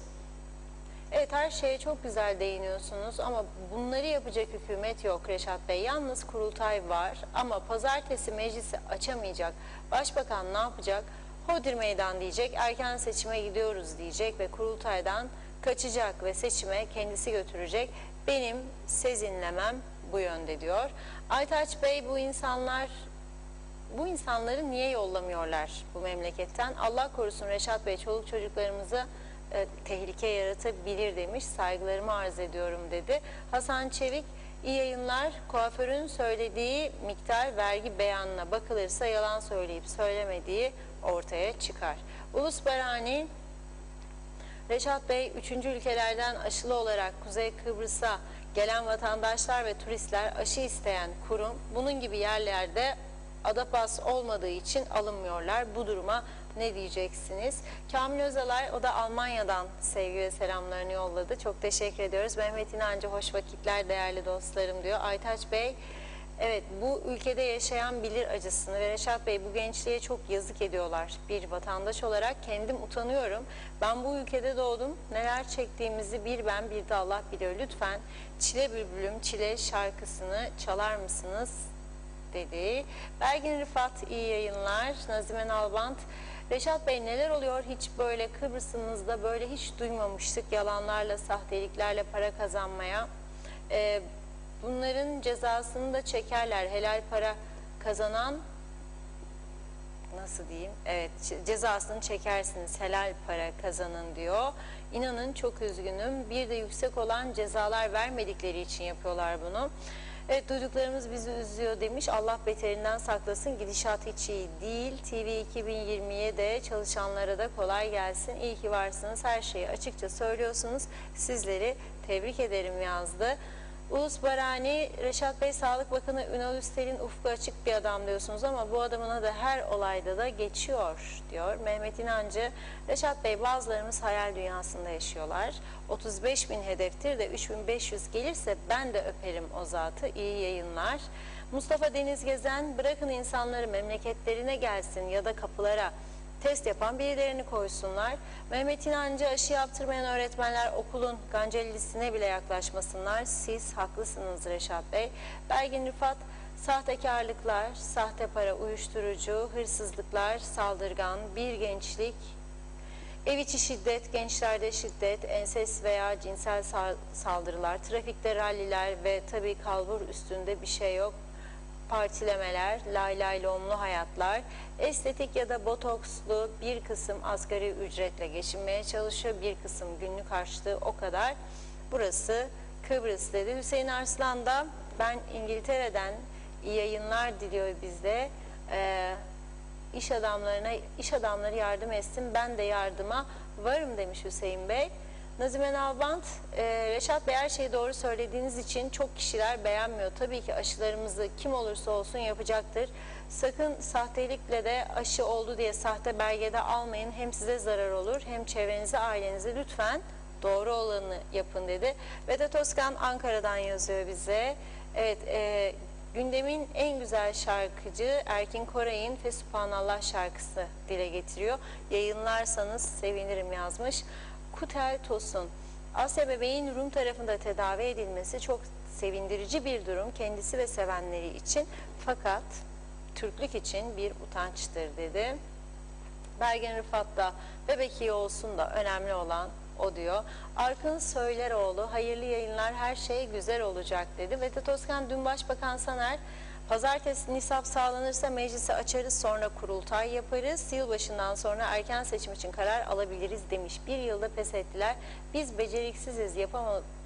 evet her şeye çok güzel değiniyorsunuz ama bunları yapacak hükümet yok Reşat Bey. Yalnız kurultay var ama pazartesi meclisi açamayacak. Başbakan ne yapacak? Hodri meydan diyecek, erken seçime gidiyoruz diyecek ve kurultaydan kaçacak ve seçime kendisi götürecek. Benim sezinlemem bu yönde diyor. Aytaç Bey, bu insanları niye yollamıyorlar bu memleketten? Allah korusun Reşat Bey, çoluk çocuklarımızı tehlike yaratabilir demiş. Saygılarımı arz ediyorum dedi. Hasan Çevik, iyi yayınlar. Kuaförün söylediği miktar vergi beyanına bakılırsa yalan söyleyip söylemediği ortaya çıkar. Ulus Barani, Reşat Bey, 3. ülkelerden aşılı olarak Kuzey Kıbrıs'a gelen vatandaşlar ve turistler aşı isteyen kurum bunun gibi yerlerde ADAPAS olmadığı için alınmıyorlar. Bu duruma ne diyeceksiniz? Kamil Özalay, o da Almanya'dan sevgi ve selamlarını yolladı. Çok teşekkür ediyoruz. Mehmet İnancı, hoş vakitler değerli dostlarım diyor. Aytaç Bey, evet bu ülkede yaşayan bilir acısını ve Reşat Bey bu gençliğe çok yazık ediyorlar. Bir vatandaş olarak kendim utanıyorum. Ben bu ülkede doğdum. Neler çektiğimizi bir ben bir de Allah biliyor. Lütfen Çile Bülbülüm Çile şarkısını çalar mısınız dedi. Belgin Rıfat, iyi yayınlar. Nazime Nalbant, Reşat Bey neler oluyor hiç böyle Kıbrıs'ımızda böyle hiç duymamıştık, yalanlarla sahteliklerle para kazanmaya. Bunların cezasını da çekerler. Helal para kazanan, nasıl diyeyim, evet cezasını çekersiniz, helal para kazanın diyor. İnanın çok üzgünüm, bir de yüksek olan cezalar vermedikleri için yapıyorlar bunu. Evet, duyduklarımız bizi üzüyor demiş. Allah beterinden saklasın. Gidişat hiç iyi değil. TV 2020'ye de çalışanlara da kolay gelsin. İyi ki varsınız. Her şeyi açıkça söylüyorsunuz. Sizleri tebrik ederim yazdı. Ulus Barani, Reşat Bey, Sağlık Bakanı Ünal Üstel'in ufku açık bir adam diyorsunuz ama bu adamın adı her olayda da geçiyor diyor. Mehmet İnancı, Reşat Bey bazılarımız hayal dünyasında yaşıyorlar. 35.000 hedeftir de 3.500 gelirse ben de öperim o zatı. İyi yayınlar. Mustafa Deniz Gezen, bırakın insanları memleketlerine gelsin ya da kapılara test yapan birilerini koysunlar. Mehmet İnancı, aşı yaptırmayan öğretmenler okulun gancellisine bile yaklaşmasınlar. Siz haklısınız Reşat Bey. Belgin Rıfat, sahtekarlıklar, sahte para, uyuşturucu, hırsızlıklar, saldırgan, bir gençlik, ev içi şiddet, gençlerde şiddet, ensest veya cinsel saldırılar, trafikte ralliler ve tabii kalbur üstünde bir şey yok. Partilemeler, lay lay lomlu hayatlar, estetik ya da botokslu, bir kısım asgari ücretle geçinmeye çalışıyor, bir kısım günlük harçlığı, o kadar. Burası Kıbrıs dedi. Hüseyin Arslan da ben İngiltere'den iyi yayınlar diliyor bizde. İş adamları yardım etsin, ben de yardıma varım demiş Hüseyin Bey. Nazime Nalbant, Reşat Bey her şeyi doğru söylediğiniz için çok kişiler beğenmiyor. Tabii ki aşılarımızı kim olursa olsun yapacaktır. Sakın sahtelikle de aşı oldu diye sahte belgede almayın. Hem size zarar olur hem çevrenize, ailenize. Lütfen doğru olanı yapın dedi. Vedat Özkan Ankara'dan yazıyor bize. Evet, gündemin en güzel şarkıcı Erkin Koray'ın Fesubhanallah şarkısı dile getiriyor. Yayınlarsanız sevinirim yazmış. Kutel Tosun, Asya bebeğin Rum tarafında tedavi edilmesi çok sevindirici bir durum kendisi ve sevenleri için, fakat Türklük için bir utançtır dedi. Belgin Rıfat da bebek iyi olsun da önemli olan o diyor. Arkın Söyleroğlu, hayırlı yayınlar, her şey güzel olacak dedi. Vedat Özkan, dün Başbakan Saner, pazartesi nisap sağlanırsa meclisi açarız, sonra kurultay yaparız. Yılbaşından sonra erken seçim için karar alabiliriz demiş. Bir yılda pes ettiler. Biz beceriksiziz,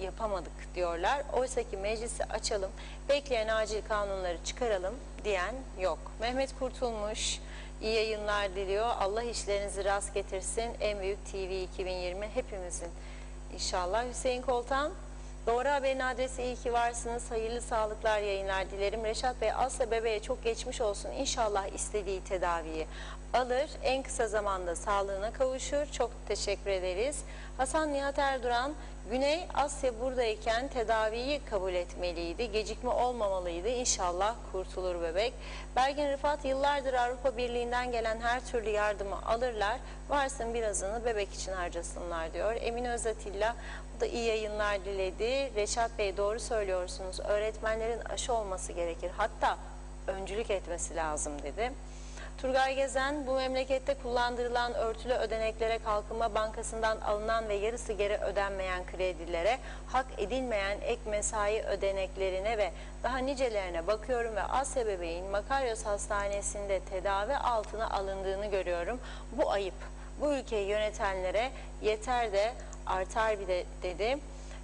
yapamadık diyorlar. Oysa ki meclisi açalım, bekleyen acil kanunları çıkaralım diyen yok. Mehmet Kurtulmuş, iyi yayınlar diliyor. Allah işlerinizi rast getirsin. En büyük TV 2020 hepimizin İnşallah. Hüseyin Koltan, Doğru Haber'in adresi iyi ki varsınız. Hayırlı sağlıklar, yayınlar dilerim. Reşat Bey, Asya bebeğe çok geçmiş olsun. İnşallah istediği tedaviyi alır. En kısa zamanda sağlığına kavuşur. Çok teşekkür ederiz. Hasan Nihat Erduran, Güney Asya buradayken tedaviyi kabul etmeliydi. Gecikme olmamalıydı. İnşallah kurtulur bebek. Belgin Rıfat, yıllardır Avrupa Birliği'nden gelen her türlü yardımı alırlar. Varsın birazını bebek için harcasınlar diyor. Emin Özatilla da iyi yayınlar diledi. Reşat Bey, doğru söylüyorsunuz. Öğretmenlerin aşı olması gerekir. Hatta öncülük etmesi lazım dedi. Turgay Gezen, bu memlekette kullandırılan örtülü ödeneklere, Kalkınma Bankası'ndan alınan ve yarısı geri ödenmeyen kredilere, hak edilmeyen ek mesai ödeneklerine ve daha nicelerine bakıyorum ve Asya bebeğin Makaryos Hastanesi'nde tedavi altına alındığını görüyorum. Bu ayıp. Bu ülkeyi yönetenlere yeter de artar bir de dedi.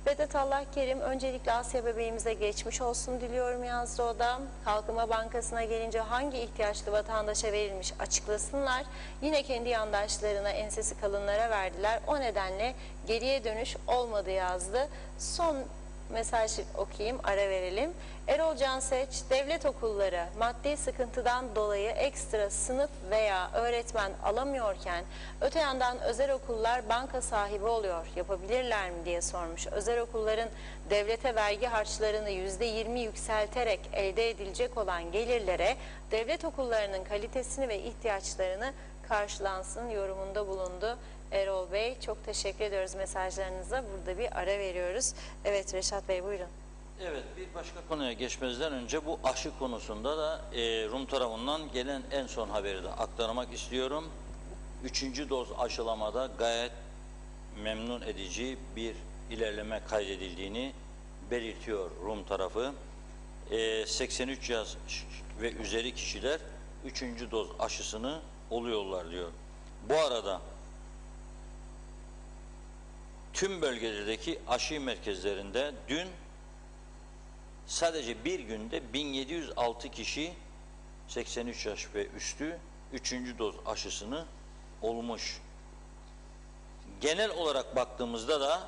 Vedat Allahkerim, öncelikle Asya bebeğimize geçmiş olsun diliyorum yazdı o da. Kalkınma Bankası'na gelince hangi ihtiyaçlı vatandaşa verilmiş açıklasınlar. Yine kendi yandaşlarına, ensesi kalınlara verdiler. O nedenle geriye dönüş olmadı yazdı. Son mesaj okuyayım, ara verelim. Erol Canseç, devlet okulları maddi sıkıntıdan dolayı ekstra sınıf veya öğretmen alamıyorken öte yandan özel okullar banka sahibi oluyor, yapabilirler mi diye sormuş. Özel okulların devlete vergi harçlarını %20 yükselterek elde edilecek olan gelirlere devlet okullarının kalitesini ve ihtiyaçlarını karşılansın yorumunda bulundu. Erol Bey, çok teşekkür ediyoruz mesajlarınıza. Burada bir ara veriyoruz. Evet Reşat Bey, buyurun. Evet, bir başka konuya geçmezden önce bu aşı konusunda da Rum tarafından gelen en son haberi de aktarmak istiyorum. 3. doz aşılamada gayet memnun edici bir ilerleme kaydedildiğini belirtiyor Rum tarafı. 83 yaş ve üzeri kişiler 3. doz aşısını oluyorlar diyor. Bu arada tüm bölgelerdeki aşı merkezlerinde dün sadece bir günde 1706 kişi 83 yaş ve üstü 3. doz aşısını olmuş. Genel olarak baktığımızda da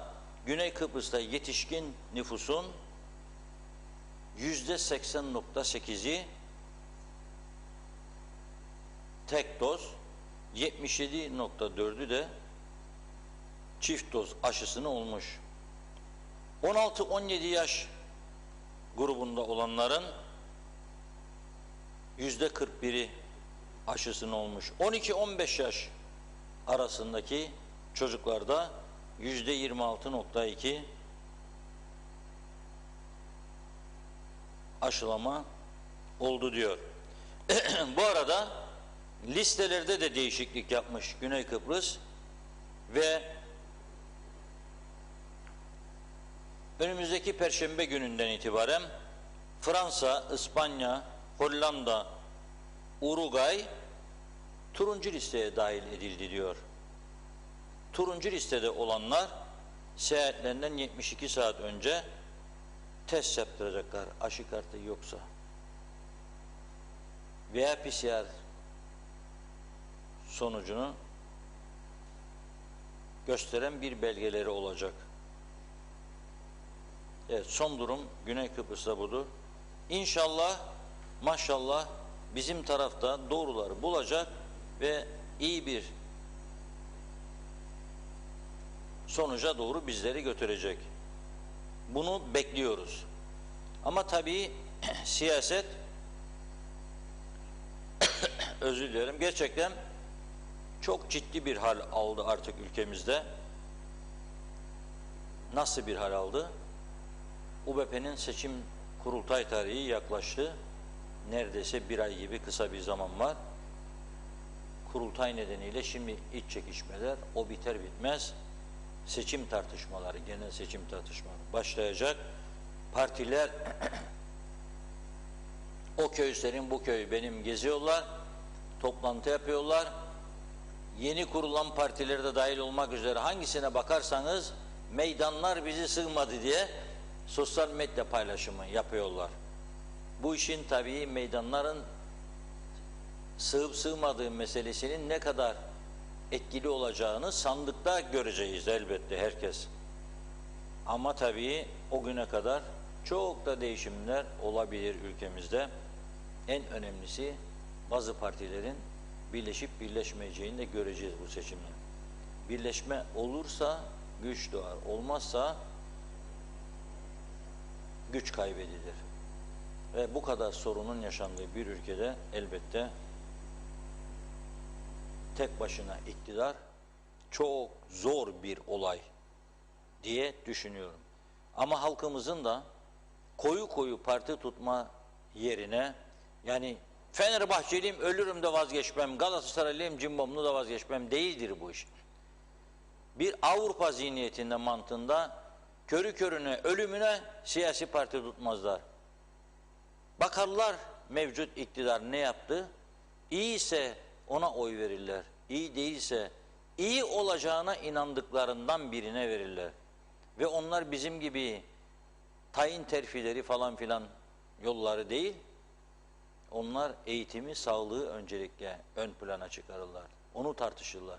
Güney Kıbrıs'ta yetişkin nüfusun %80.8'i tek doz, 77.4'ü de çift doz aşısını olmuş. 16-17 yaş grubunda olanların %41'i aşısını olmuş. 12-15 yaş arasındaki çocuklarda %26.2 aşılama oldu diyor. Bu arada listelerde de değişiklik yapmış Güney Kıbrıs ve önümüzdeki Perşembe gününden itibaren Fransa, İspanya, Hollanda, Uruguay turuncu listeye dahil edildi diyor. Turuncu listede olanlar seyahatlerinden 72 saat önce test yaptıracaklar aşı kartı yoksa veya PCR sonucunu gösteren bir belgeleri olacak. Evet, son durum Güney Kıbrıs'ta budur. İnşallah, maşallah bizim tarafta doğruları bulacak ve iyi bir sonuca doğru bizleri götürecek. Bunu bekliyoruz. Ama tabii siyaset özür dilerim, gerçekten çok ciddi bir hal aldı artık ülkemizde. Nasıl bir hal aldı? UBP'nin seçim kurultay tarihi yaklaştı. Neredeyse bir ay gibi kısa bir zaman var. Kurultay nedeniyle şimdi iç çekişmeler, o biter bitmez seçim tartışmaları, genel seçim tartışmaları başlayacak. Partiler o köy senin, bu köy benim geziyorlar, toplantı yapıyorlar. Yeni kurulan partiler de dahil olmak üzere hangisine bakarsanız meydanlar bizi sığmadı diye sosyal medya paylaşımı yapıyorlar. Bu işin tabii meydanların sığıp sığmadığı meselesinin ne kadar etkili olacağını sandıkta göreceğiz elbette herkes. Ama tabii o güne kadar çok da değişimler olabilir ülkemizde. En önemlisi bazı partilerin birleşip birleşmeyeceğini de göreceğiz bu seçimde. Birleşme olursa güç doğar, olmazsa güç kaybedilir. Ve bu kadar sorunun yaşandığı bir ülkede elbette tek başına iktidar çok zor bir olay diye düşünüyorum. Ama halkımızın da koyu koyu parti tutma yerine, yani Fenerbahçeliyim ölürüm de vazgeçmem, Galatasaraylıyım cimbomlu da vazgeçmem değildir bu iş. Bir Avrupa zihniyetinde, mantığında körü körüne ölümüne siyasi parti tutmazlar. Bakarlar mevcut iktidar ne yaptı? İyiyse ona oy verirler. İyi değilse iyi olacağına inandıklarından birine verirler. Ve onlar bizim gibi tayin terfileri falan filan yolları değil, onlar eğitimi, sağlığı öncelikle ön plana çıkarırlar. Onu tartışırlar.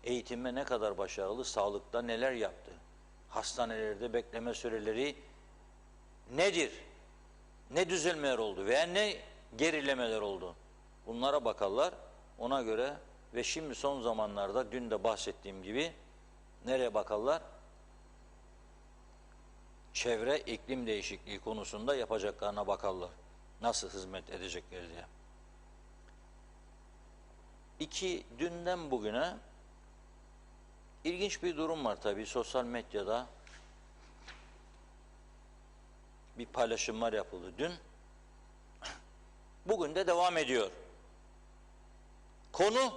Eğitime ne kadar başarılı, sağlıkta neler yaptı? Hastanelerde bekleme süreleri nedir? Ne düzelmeler oldu veya ne gerilemeler oldu? Bunlara bakarlar, ona göre. Ve şimdi son zamanlarda, dün de bahsettiğim gibi, nereye bakarlar? Çevre, iklim değişikliği konusunda yapacaklarına bakarlar. Nasıl hizmet edecekler diye. Dünden bugüne ilginç bir durum var tabii. Sosyal medyada bir paylaşımlar yapıldı dün. Bugün de devam ediyor. Konu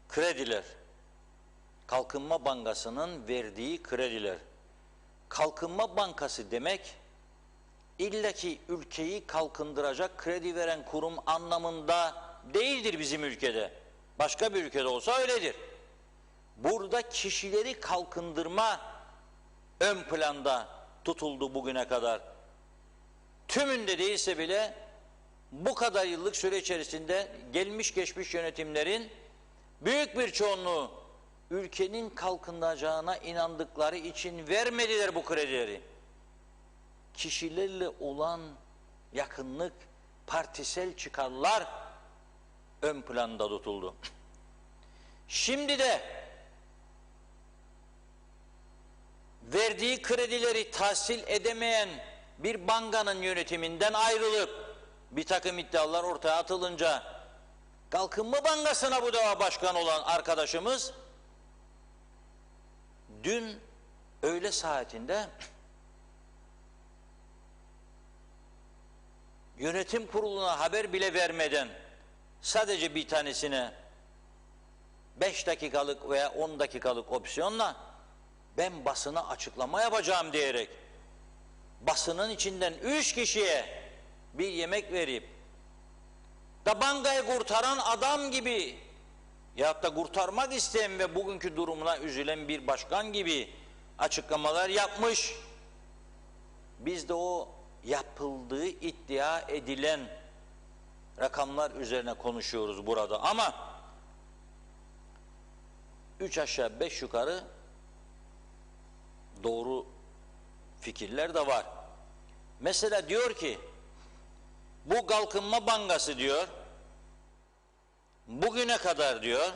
krediler. Kalkınma Bankası'nın verdiği krediler. Kalkınma Bankası demek illaki ülkeyi kalkındıracak kredi veren kurum anlamında değildir bizim ülkede. Başka bir ülkede olsa öyledir. Burada kişileri kalkındırma ön planda tutuldu bugüne kadar. Tümünde değilse bile bu kadar yıllık süre içerisinde gelmiş geçmiş yönetimlerin büyük bir çoğunluğu ülkenin kalkınacağına inandıkları için vermediler bu kredileri. Kişilerle olan yakınlık, partisel çıkarlar ön planda tutuldu. Şimdi de verdiği kredileri tahsil edemeyen bir bankanın yönetiminden ayrılıp bir takım iddialar ortaya atılınca Kalkınma Bankası'na bu defa başkan olan arkadaşımız dün öğle saatinde yönetim kuruluna haber bile vermeden sadece bir tanesine 5 dakikalık veya 10 dakikalık opsiyonla ben basına açıklama yapacağım diyerek basının içinden 3 kişiye bir yemek verip da bankayı kurtaran adam gibi ya da kurtarmak isteyen ve bugünkü durumuna üzülen bir başkan gibi açıklamalar yapmış. Biz de o yapıldığı iddia edilen rakamlar üzerine konuşuyoruz burada ama 3 aşağı 5 yukarı doğru fikirler de var. Mesela diyor ki bu Kalkınma Bankası diyor bugüne kadar diyor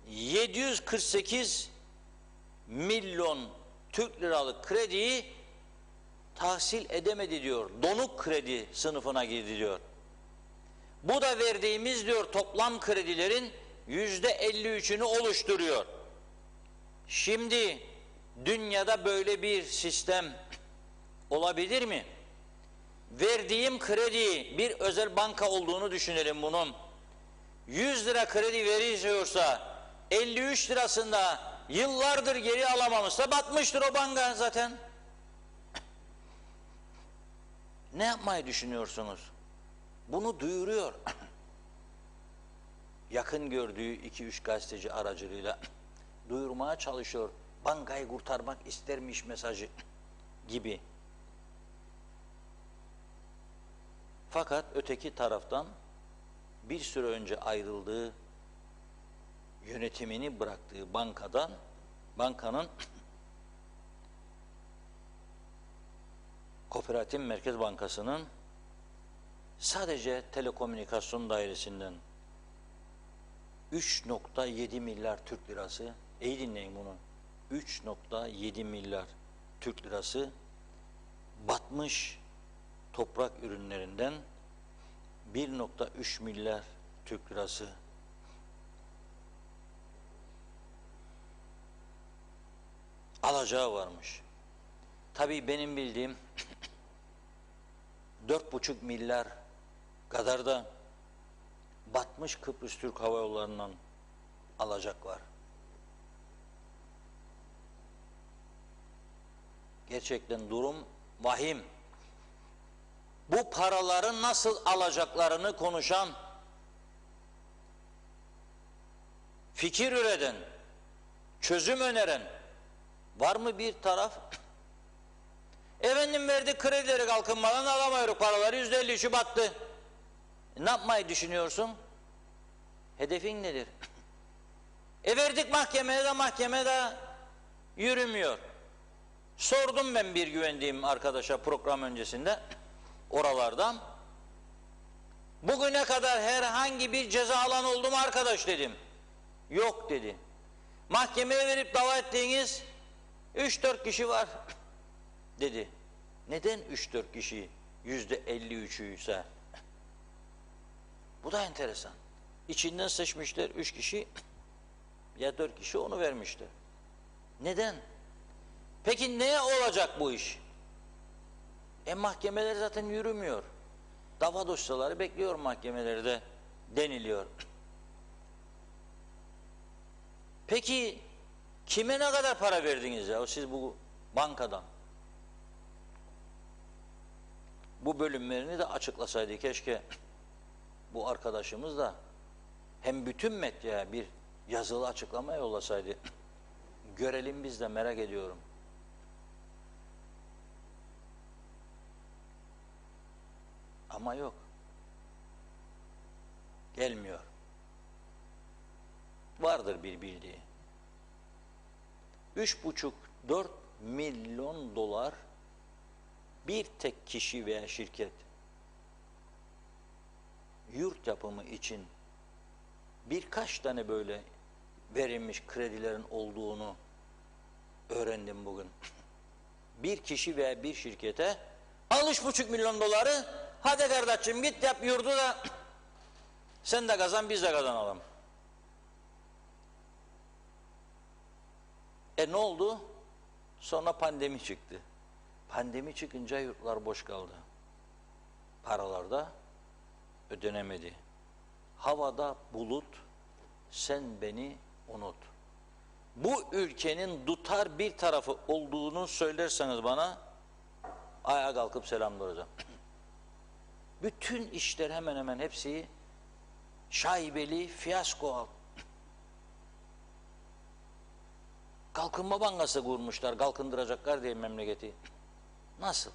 748 milyon Türk liralık krediyi tahsil edemedi diyor. Donuk kredi sınıfına girdi diyor. Bu da verdiğimiz diyor toplam kredilerin %53'ünü oluşturuyor. Şimdi dünyada böyle bir sistem olabilir mi? Verdiğim kredi bir özel banka olduğunu düşünelim bunun. 100 lira kredi veriyorsa 53 lirasında yıllardır geri alamamışsa batmıştır o banka zaten. Ne yapmayı düşünüyorsunuz? Bunu duyuruyor. Yakın gördüğü 2-3 gazeteci aracılığıyla duyurmaya çalışıyor. Bankayı kurtarmak istermiş mesajı gibi. Fakat öteki taraftan bir süre önce ayrıldığı yönetimini bıraktığı bankanın Kooperatif Merkez Bankası'nın sadece telekomünikasyon dairesinden 3,7 milyar Türk lirası, iyi dinleyin bunu, 3,7 milyar Türk lirası batmış toprak ürünlerinden 1,3 milyar Türk lirası alacağı varmış. Tabii benim bildiğim 4,5 milyar kadar da batmış Kıbrıs Türk Hava Yolları'ndan alacak var. Gerçekten durum vahim. Bu paraları nasıl alacaklarını konuşan, fikir üreten, çözüm öneren var mı bir taraf? Efendim verdi kredileri kalkınmadan alamıyoruz paraları, %53'ü battı. Ne yapmayı düşünüyorsun? Hedefin nedir? Verdik mahkemeye de yürümüyor. Sordum ben bir güvendiğim arkadaşa program öncesinde oralardan. Bugüne kadar herhangi bir ceza alan oldu mu arkadaş dedim. Yok dedi. Mahkemeye verip dava ettiğiniz 3-4 kişi var dedi. Neden 3-4 kişi %53'ü ise? Bu da enteresan. İçinden seçmişler 3 kişi ya 4 kişi onu vermişler. Neden? Peki neye olacak bu iş? Mahkemeler zaten yürümüyor. Dava dosyaları bekliyor mahkemelerde deniliyor. Peki kime ne kadar para verdiniz ya siz bu bankadan? Bu bölümlerini de açıklasaydı keşke bu arkadaşımız da hem bütün medyaya bir yazılı açıklama yollasaydı. Görelim biz de, merak ediyorum. Ama yok. Gelmiyor. Vardır bir bildiği. 3,5-4 milyon dolar bir tek kişi veya şirket yurt yapımı için birkaç tane böyle verilmiş kredilerin olduğunu öğrendim bugün. Bir kişi veya bir şirkete al 3,5 milyon doları, hadi kardeşim git yap yurdu da sen de kazan biz de kazanalım. Ne oldu? Sonra pandemi çıktı. Pandemi çıkınca yurtlar boş kaldı. Paralar da ödenemedi. Havada bulut, sen beni unut. Bu ülkenin tutar bir tarafı olduğunu söylerseniz bana ayağa kalkıp selamlayacağım. Bütün işler hemen hemen hepsi şaibeli, fiyasko. Kalkınma Bankası kurmuşlar, kalkındıracaklar diye memleketi. Nasıl?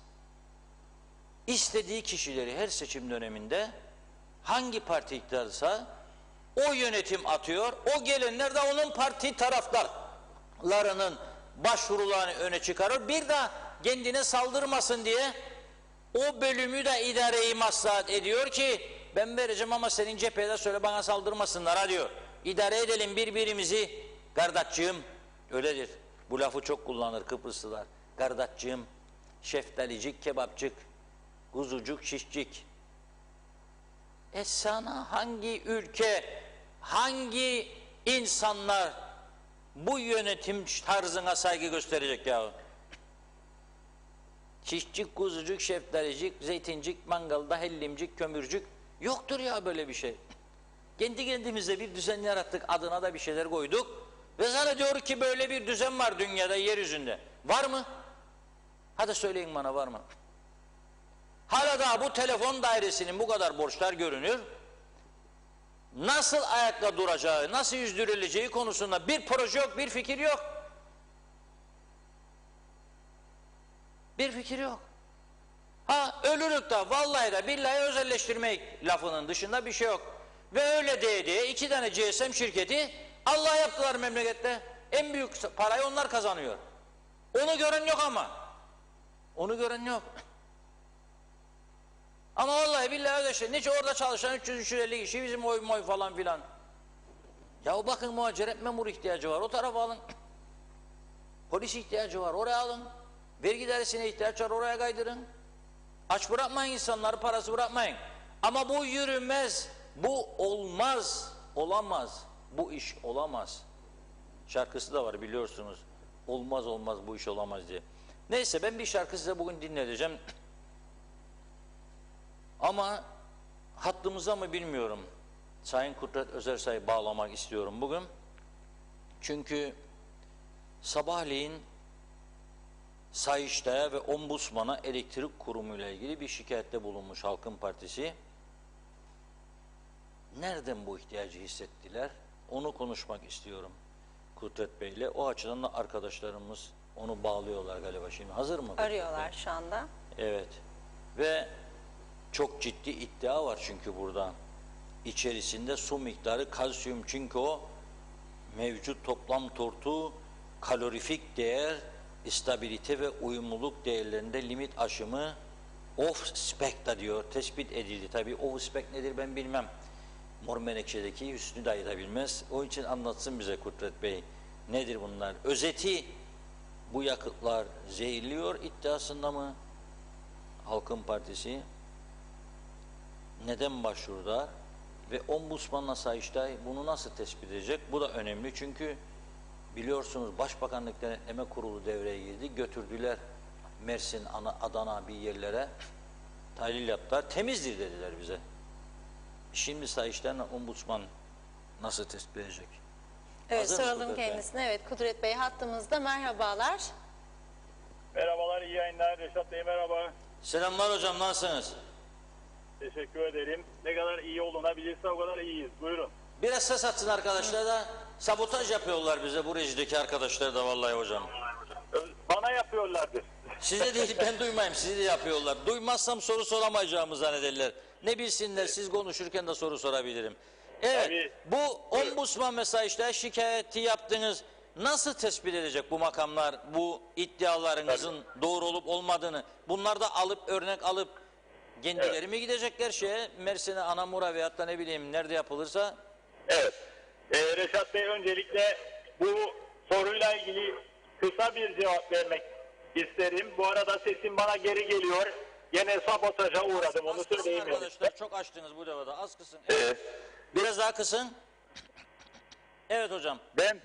İstediği kişileri her seçim döneminde hangi parti iktidarsa o yönetim atıyor, o gelenler de onun parti taraftarlarının başvurularını öne çıkarır. Bir de kendine saldırmasın diye o bölümü de idareyi maslahat ediyor ki ben vereceğim ama senin cephede söyle bana saldırmasınlar diyor. İdare edelim birbirimizi kardeşciğim. Öyledir. Bu lafı çok kullanır Kıbrıslılar. Kardeşciğim, şeftalicik, kebapçık, kuzucuk, şişcik. Sana hangi ülke, hangi insanlar bu yönetim tarzına saygı gösterecek ya? Şişcik, kuzucuk, şeftalicik, zeytincik, mangalda, hellimcik, kömürcük. Yoktur ya böyle bir şey. Kendi kendimize bir düzen yarattık, adına da bir şeyler koyduk. Ve zannediyor ki böyle bir düzen var dünyada, yeryüzünde. Var mı? Hadi söyleyin bana, var mı? Hala daha bu telefon dairesinin bu kadar borçlar görünür. Nasıl ayakta duracağı, nasıl yüzdürüleceği konusunda bir proje yok, bir fikir yok. Bir fikir yok. Ölürük de vallahi de billahi özelleştirmek lafının dışında bir şey yok. Ve öyle diye 2 tane GSM şirketi Allah yaptılar memlekette. En büyük parayı onlar kazanıyor. Onu gören yok ama. Onu gören yok. Ama vallahi billahi öyle şey. Niçin orada çalışan 300-350 kişi bizim oy falan filan. Ya bakın muhaciret memur ihtiyacı var. O tarafa alın. Polis ihtiyacı var. Oraya alın. Vergi dairesine ihtiyaç var. Oraya kaydırın. Aç bırakmayın insanları. Parası bırakmayın. Ama bu yürümez. Bu olmaz. Olamaz. Bu iş olamaz. Şarkısı da var biliyorsunuz. Olmaz olmaz bu iş olamaz diye. Neyse ben bir şarkı size bugün dinleteceğim. Ama hattımıza mı bilmiyorum. Sayın Kudret Özersay'ı bağlamak istiyorum bugün. Çünkü sabahleyin Sayıştay'a ve Ombudsman'a elektrik kurumu ile ilgili bir şikayette bulunmuş Halkın Partisi. Nereden bu ihtiyacı hissettiler? Onu konuşmak istiyorum Kudret Bey'le. O açıdan da arkadaşlarımız onu bağlıyorlar galiba şimdi. Hazır mı? Arıyorlar şu anda. Evet. Ve çok ciddi iddia var çünkü burada. İçerisinde su miktarı, kalsiyum, çinko, mevcut toplam tortu, kalorifik değer, istabilite ve uyumluluk değerlerinde limit aşımı off-spec da diyor, tespit edildi. Tabii off-spec nedir ben bilmem. Mor Menekşe'deki Hüsnü dayı da bilmez. O için anlatsın bize Kudret Bey. Nedir bunlar? Özeti, bu yakıtlar zehirliyor iddiasında mı? Halkın Partisi neden başvurdular? Ve Ombudsman'la Sayıştay bunu nasıl tespit edecek? Bu da önemli çünkü biliyorsunuz Başbakanlık Denetleme Kurulu devreye girdi. Götürdüler Mersin, Adana bir yerlere. Tahlil yaptılar. Temizdir dediler bize. Şimdi Sayıştay'la Ombudsman nasıl tespit edecek? Evet, Hazır mı soralım Kudret Bey? kendisine. Evet, Kudret Bey hattımızda. Merhabalar. Merhabalar, iyi yayınlar. Reşat Bey merhaba. Selamlar hocam, nasılsınız? Teşekkür ederim. Ne kadar iyi olunabilirse o kadar iyiyiz. Buyurun. Biraz ses atsın arkadaşlar da sabotaj yapıyorlar bize bu rejideki arkadaşlar da vallahi hocam. Bana yapıyorlardır. Size değil ben duymayayım, sizi de yapıyorlar. Duymazsam soru soramayacağımı zannederler. Ne bilsinler, siz konuşurken de soru sorabilirim. Evet, Tabii. bu Ombudsman ve Sayıştay'a şikayeti yaptınız. Nasıl tespit edecek bu makamlar bu iddialarınızın doğru olup olmadığını? Bunlar da alıp örnek alıp kendileri mi gidecekler Mersin'e, Anamur'a veyahut da ne bileyim nerede yapılırsa? Evet. Reşat Bey öncelikle bu soruyla ilgili kısa bir cevap vermek isterim. Bu arada sesim bana geri geliyor. Yine sabotaja uğradım. Onu Az kısın söyleyeyim. arkadaşlar, çok açtınız bu devada. Az kısın. Evet. Biraz daha kısın. Evet hocam.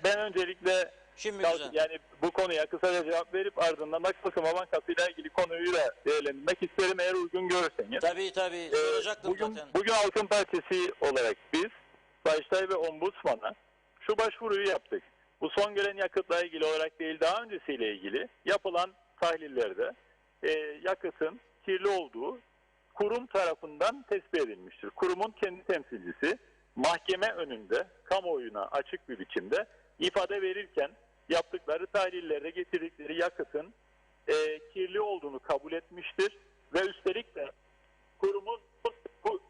Ben öncelikle Şimdi güzel. yani bu konuya kısaca cevap verip ardından Nakıl Sıma Bankası ile ilgili konuyu da değerlendirmek isterim eğer uygun görürseniz. Tabii soracaktım zaten. Bugün Halkın Partisi olarak biz Sayıştay ve Ombudsman'a şu başvuruyu yaptık. Bu son gelen yakıtla ilgili olarak değil daha öncesiyle ilgili yapılan tahlillerde yakıtın kirli olduğu kurum tarafından tespit edilmiştir. Kurumun kendi temsilcisi mahkeme önünde kamuoyuna açık bir biçimde ifade verirken yaptıkları tahlillerde getirdikleri yakıtın kirli olduğunu kabul etmiştir ve üstelik de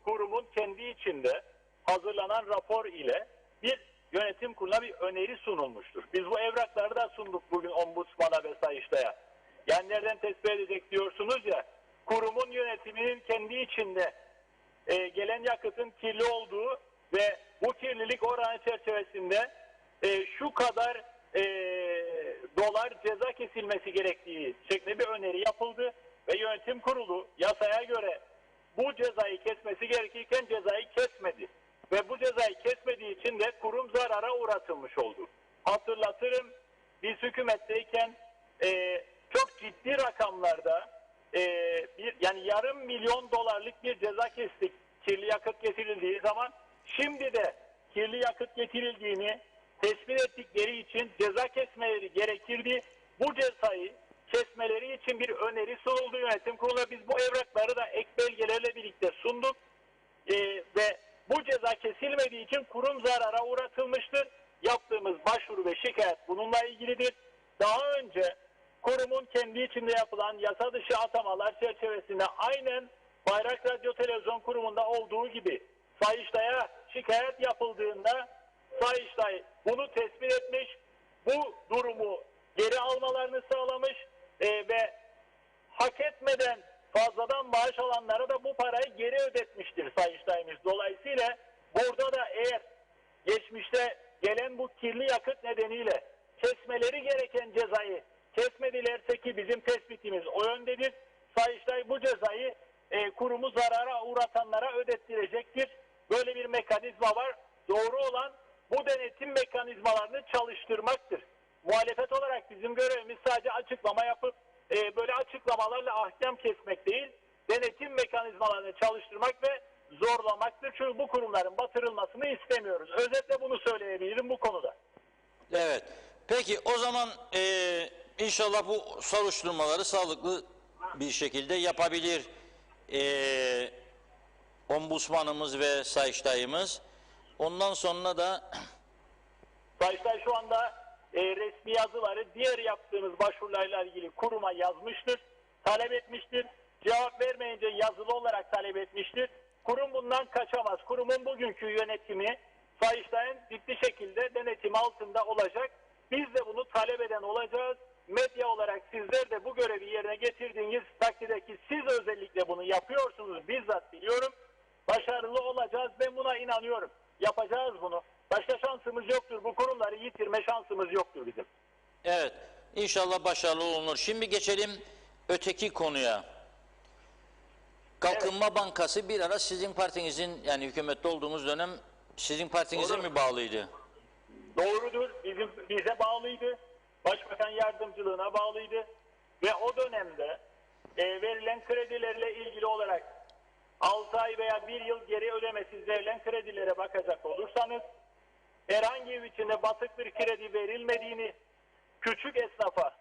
kurumun kendi içinde hazırlanan rapor ile bir yönetim kuruluna bir öneri sunulmuştur. Biz bu evrakları da sunduk bugün Ombudsman'a ve Sayıştay'a. Yani nereden tespit edecek diyorsunuz ya, kurumun yönetiminin kendi içinde gelen yakıtın kirli olduğu ve bu kirlilik oranı çerçevesinde şu kadar dolar ceza kesilmesi gerektiği şeklinde bir öneri yapıldı ve yönetim kurulu yasaya göre bu cezayı kesmesi gerekirken cezayı kesmedi. Ve bu cezayı kesmediği için de kurum zarara uğratılmış oldu. Hatırlatırım, biz hükümetteyken çok ciddi rakamlarda yani yarım milyon dolarlık bir ceza kestik kirli yakıt getirildiği zaman. Şimdi de kirli yakıt getirildiğini tespit ettikleri için ceza kesmeleri gerekirdi. Bu cezayı kesmeleri için bir öneri sunuldu yönetim kuruluna. Biz bu evrakları da ek belgelerle birlikte sunduk ve bu ceza kesilmediği için kurum zarara uğratılmıştır. Yaptığımız başvuru ve şikayet bununla ilgilidir. Daha önce kurumun kendi içinde yapılan yasa dışı atamalar çerçevesinde aynen Bayrak Radyo Televizyon Kurumu'nda olduğu gibi Sayıştay'a şikayet yapıldığında Sayıştay bunu tespit etmiş, bu durumu geri almalarını sağlamış ve hak etmeden fazladan maaş alanlara da bu parayı geri ödetmiştir Sayıştay'ımız. Dolayısıyla burada da eğer geçmişte gelen bu kirli yakıt nedeniyle kesmeleri gereken cezayı kesmedilerse, ki bizim tespitimiz o yöndedir, Sayıştay bu cezayı kurumu zarara uğratanlara ödettirecektir. Böyle bir mekanizma var. Doğru olan bu denetim mekanizmalarını çalıştırmaktır. Muhalefet olarak bizim görevimiz sadece açıklama yapıp böyle açıklamalarla ahkam kesmek değil, denetim mekanizmalarını çalıştırmak ve zorlamaktır. Çünkü bu kurumların batırılmasını istemiyoruz. Özetle bunu söyleyebilirim bu konuda. Evet. Peki o zaman inşallah bu soruşturmaları sağlıklı bir şekilde yapabilir Ombudsmanımız ve Sayıştay'ımız. Ondan sonra da Sayıştay şu anda resmi yazıları diğer yaptığımız başvurularla ilgili kuruma yazmıştır, talep etmiştir. Cevap vermeyince yazılı olarak talep etmiştir. Kurum bundan kaçamaz. Kurumun bugünkü yönetimi Sayıştay'ın ciddi şekilde denetimi altında olacak. Biz de bunu talep eden olacağız. Medya olarak sizler de bu görevi yerine getirdiğiniz takdirde, ki siz özellikle bunu yapıyorsunuz, bizzat biliyorum, başarılı olacağız. Ben buna inanıyorum. Yapacağız bunu. Başka şansımız yoktur. Bu kurumları yitirme şansımız yoktur bizim. evet, inşallah başarılı olunur. Şimdi geçelim öteki konuya. Kalkınma Bankası bir ara sizin partinizin, yani hükümette olduğunuz dönem sizin partinize Doğru. mi bağlıydı? Doğrudur. Bize bağlıydı. Başbakan yardımcılığına bağlıydı. Ve o dönemde verilen kredilerle ilgili olarak 6 ay veya 1 yıl geri ödemesiz verilen kredilere bakacak olursanız herhangi bir biçimde batık bir kredi verilmediğini, küçük esnafa,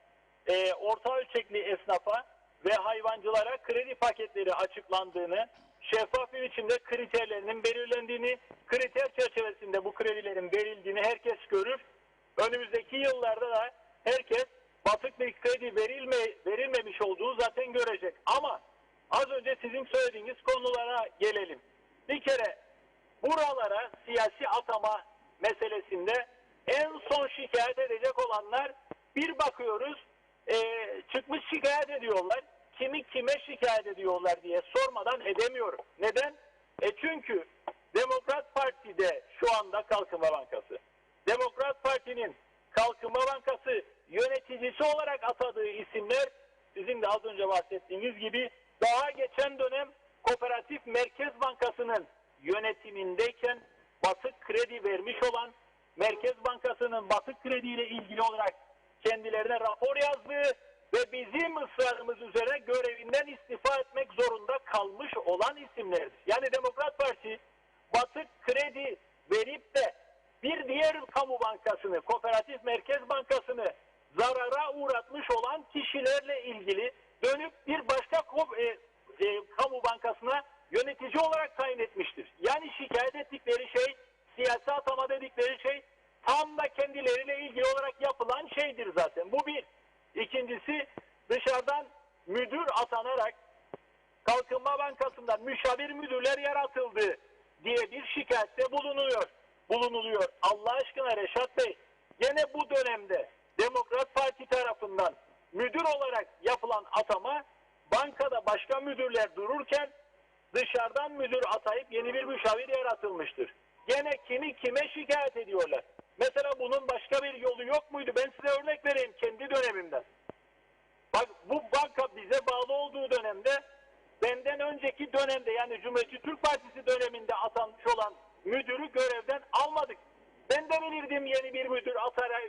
orta ölçekli esnafa ve hayvancılara kredi paketleri açıklandığını, şeffaf bir biçimde kriterlerinin belirlendiğini, kriter çerçevesinde bu kredilerin verildiğini herkes görür. Önümüzdeki yıllarda da herkes batık bir kredi verilmemiş olduğunu zaten görecek. Ama az önce sizin söylediğiniz konulara gelelim. Bir kere buralara siyasi atama meselesinde en son şikayet edecek olanlar, bir bakıyoruz çıkmış şikayet ediyorlar. Kimi kime şikayet ediyorlar diye sormadan edemiyorum. Neden? Çünkü Demokrat Parti'de şu anda Kalkınma Bankası. Demokrat Parti'nin Kalkınma Bankası yöneticisi olarak atadığı isimler sizin de az önce bahsettiğiniz gibi daha geçen dönem Kooperatif Merkez Bankası'nın yönetimindeyken batık kredi vermiş olan, Merkez Bankası'nın batık krediyle ilgili olarak kendilerine rapor yazdığı ve bizim ısrarımız üzerine görevinden istifa etmek zorunda kalmış olan isimlerdir. Yani Demokrat Parti batık kredi verip de bir diğer kamu bankasını, Kooperatif Merkez Bankası'nı zarara uğratmış olan kişilerle ilgili dönüp bir başka kamu bankasına yönetici olarak tayin etmiştir. Yani şikayet ettikleri şey, siyasi atama dedikleri şey tam da kendileriyle ilgili olarak yapılan şeydir zaten. Bu bir. İkincisi, dışarıdan müdür atanarak Kalkınma Bankası'ndan müşavir müdürler yaratıldı diye bir şikayette bulunuluyor. Allah aşkına Reşat Bey, gene bu dönemde Demokrat Parti tarafından müdür olarak yapılan atama, bankada başka müdürler dururken dışarıdan müdür atayıp yeni bir müşavir yaratılmıştır. Gene kimi kime şikayet ediyorlar. Mesela bunun başka bir yolu yok muydu? Ben size örnek vereyim kendi dönemimden. Bak, bu banka bize bağlı olduğu dönemde, benden önceki dönemde, yani Cumhuriyetçi Türk Partisi döneminde atanmış olan müdürü görevden almadık. Ben de bilirdim yeni bir müdür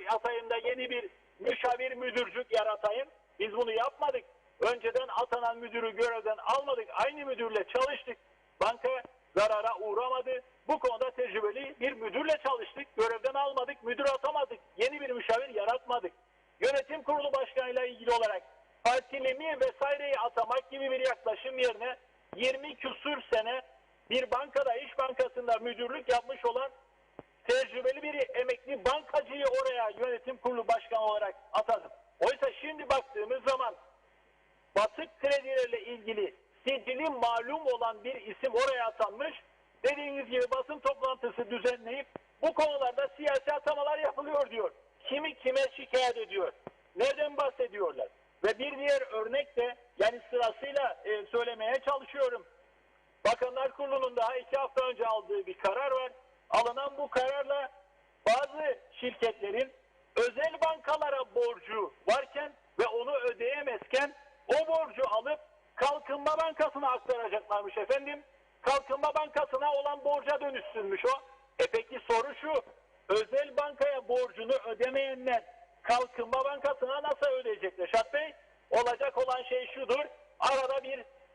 atayım da yeni bir müşavir müdürcük yaratayım. Biz bunu yapmadık. Önceden atanan müdürü görevden almadık. Aynı müdürle çalıştık. Banka zarara uğramadı. Bu konuda tecrübeli bir müdürle çalıştık. Görevden almadık. Müdür atamadık. Yeni bir müşavir yaratmadık. Yönetim kurulu başkanıyla ilgili olarak partilemi vesaireyi atamak gibi bir yaklaşım yerine 20 küsür sene bir bankada, İş Bankası'nda müdürlük yapmış olan tecrübeli bir emekli bankacıyı oraya yönetim kurulu başkanı olarak atadım. Oysa şimdi baktığımız zaman batık kredilerle ilgili sicili malum olan bir isim oraya atanmış. Dediğiniz gibi basın toplantısı düzenleyip bu konularda siyasi atamalar yapılıyor diyor. Kimi kime şikayet ediyor? Nereden bahsediyorlar? Ve bir diğer örnek de yani sırasıyla söylemeye çalışıyorum. Bakanlar Kurulu'nun daha 2 hafta önce aldığı bir karar var. Alınan bu kararla bazı şirketlerin özel bankalara borcu varken ve onu ödeyemezken o borcu alıp Kalkınma Bankası'na aktaracaklarmış efendim. Kalkınma Bankası'na olan borca dönüşsünmüş o. Peki soru şu, özel bankaya borcunu ödemeyenler Kalkınma Bankası'na nasıl ödeyecek Reşat Bey? Olacak olan şey şudur, arada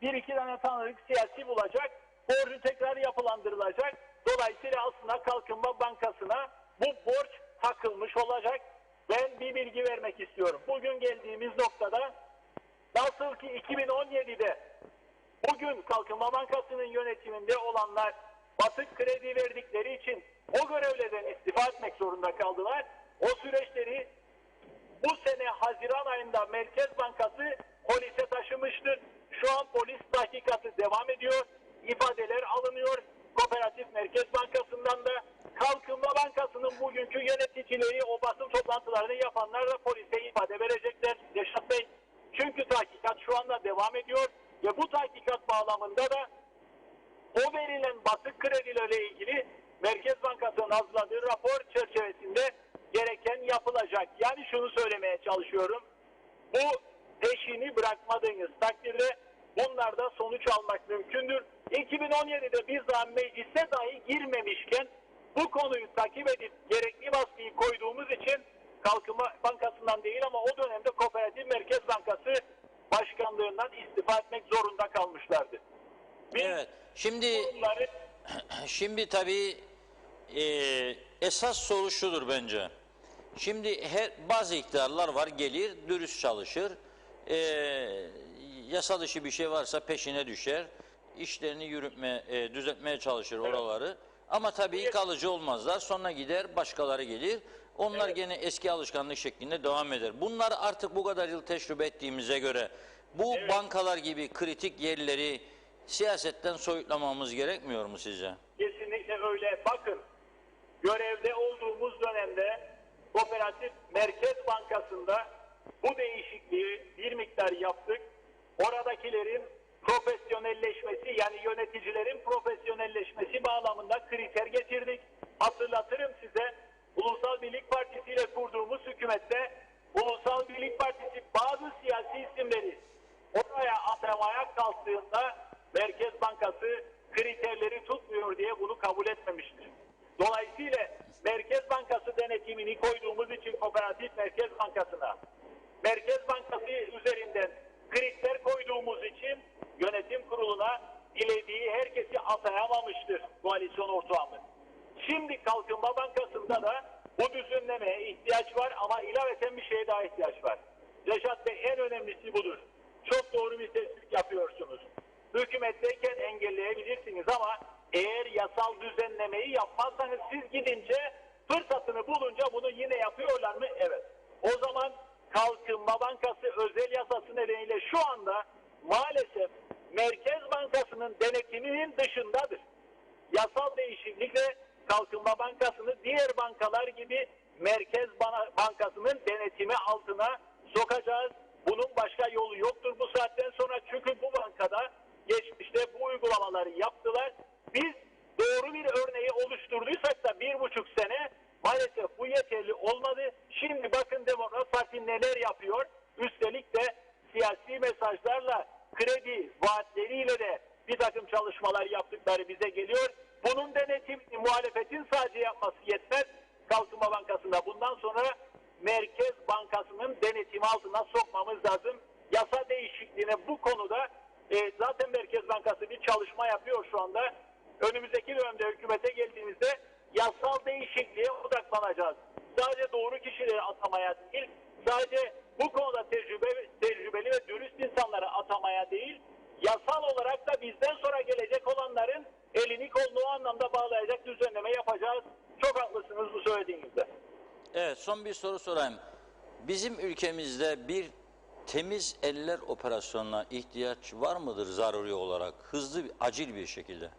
bir iki tane tanıdık siyasi bulacak, borcu tekrar yapılandırılacak. Dolayısıyla aslında Kalkınma Bankası'na bu borç takılmış olacak. Ben bir bilgi vermek istiyorum. Bugün geldiğimiz noktada nasıl ki 2017'de bugün Kalkınma Bankası'nın yönetiminde olanlar batık kredi verdikleri için o görevlerden istifa etmek zorunda kaldılar. O süreçleri bu sene Haziran ayında Merkez Bankası polise taşımıştır. Şu an polis tahkikatı devam ediyor. İfadeler alınıyor. Kooperatif Merkez Bankası'ndan da Kalkınma Bankası'nın bugünkü yöneticileri o basın toplantılarını yapanlar da polise ifade verecekler Reşat Bey. Çünkü tahkikat şu anda devam ediyor ve bu tahkikat bağlamında da o verilen batık kredilerle ilgili Merkez Bankası'nın hazırladığı rapor çerçevesinde gereken yapılacak. Yani şunu söylemeye çalışıyorum. Bu peşini bırakmadığınız takdirde bunlarda sonuç almak mümkündür. 2017'de biz daha meclise dahi girmemişken bu konuyu takip edip gerekli baskıyı koyduğumuz için Kalkınma Bankası'ndan değil ama o dönemde Kooperatif Merkez Bankası Başkanlığından istifa etmek zorunda kalmışlardı. Biz Evet. bunları... Şimdi tabii esas soru şudur bence. Şimdi bazı iktidarlar var, gelir, dürüst çalışır. Yasa dışı bir şey varsa peşine düşer. İşlerini düzeltmeye çalışır oraları. Ama tabii kalıcı olmazlar. Sonra gider, başkaları gelir. Onlar gene eski alışkanlık şeklinde devam eder. Bunlar artık bu kadar yıl tecrübe ettiğimize göre bu bankalar gibi kritik yerleri siyasetten soyutlamamız gerekmiyor mu sizce? Kesinlikle öyle. Bakın, görevde olduğumuz dönemde Kooperatif Merkez Bankası'nda bu değişikliği bir miktar yaptık. Oradakilerin profesyonelleşmesi yani yöneticilerin profesyonelleşmesi bağlamında kriter getirdik. Hatırlatırım size, Ulusal Birlik Partisi ile kurduğumuz hükümette Ulusal Birlik Partisi bazı siyasi isimleri oraya atamaya kalktığında Merkez Bankası kriterleri tutmuyor diye bunu kabul etmemiştir. Dolayısıyla Merkez Bankası denetimini koyduğumuz için Kooperatif Merkez Bankası'na, Merkez Bankası üzerinden kriter koyduğumuz için yönetim kuruluna dilediği herkesi atayamamıştır koalisyon ortağımız. Şimdi Kalkınma Bankası'nda da bu düzenlemeye ihtiyaç var ama ilaveten bir şeye daha ihtiyaç var. Reşat Bey, en önemlisi budur. Çok doğru bir tespit yapıyorsunuz. Hükümetteyken engelleyebilirsiniz ama eğer yasal düzenlemeyi yapmazsanız siz gidince fırsatını bulunca bunu yine yapıyorlar mı? Evet. O zaman Kalkınma Bankası özel yasası nedeniyle şu anda maalesef Merkez Bankası'nın denetiminin dışındadır. Yasal değişiklikle Kalkınma Bankası'nı diğer bankalar gibi Merkez Bankası'nın denetimi altına sokacağız. Bunun başka yolu yoktur bu saatten sonra. Çünkü bu bankada geçmişte bu uygulamaları yaptılar. Biz doğru bir örneği oluşturduysak da 1,5 sene maalesef bu yeterli olmadı. Şimdi bakın Demokrat Parti neler yapıyor. Üstelik de siyasi mesajlarla, kredi vaatleriyle de bir takım çalışmalar yaptıkları bize geliyor. Bunun denetimini muhalefetin sadece yapması yetmez. Kalkınma Bankası'nda bundan sonra Merkez Bankası'nın denetimi altına sokmamız lazım. Yasa değişikliğine bu konuda zaten Merkez Bankası bir çalışma yapıyor şu anda. Önümüzdeki dönemde hükümete geldiğimizde yasal değişikliğe odaklanacağız. Sadece doğru kişileri atamaya değil, sadece bu konuda tecrübeli ve dürüst insanları atamaya değil, yasal olarak da bizden sonra gelecek olanların elini kolunu o anlamda bağlayacak düzenleme yapacağız. Çok haklısınız bu söylediğinizde. Evet, son bir soru sorayım. Bizim ülkemizde bir temiz eller operasyonuna ihtiyaç var mıdır zaruri olarak? Hızlı, acil bir şekilde.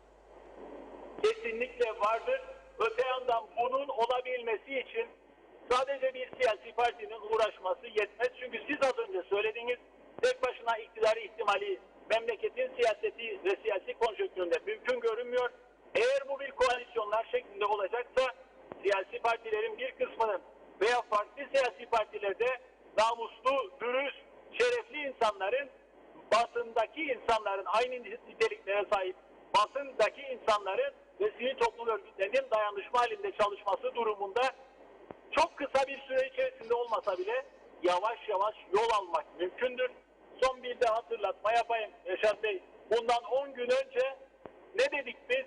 Kesinlikle vardır. öte yandan bunun olabilmesi için sadece bir siyasi partinin uğraşması yetmez. Çünkü siz az önce söylediğiniz tek başına iktidar ihtimali memleketin siyaseti ve siyasi konjonktüründe mümkün görünmüyor. Eğer bu bir koalisyonlar şeklinde olacaksa siyasi partilerin bir kısmının veya farklı siyasi partilerde namuslu, dürüst, şerefli insanların basındaki insanların aynı niteliklere sahip basındaki insanların ve sivil toplum örgütlerinin dayanışma halinde çalışması durumunda çok kısa bir süre içerisinde olmasa bile yavaş yavaş yol almak mümkündür. Son bir de hatırlatma yapayım Reşat Bey. Bundan 10 gün önce ne dedik biz?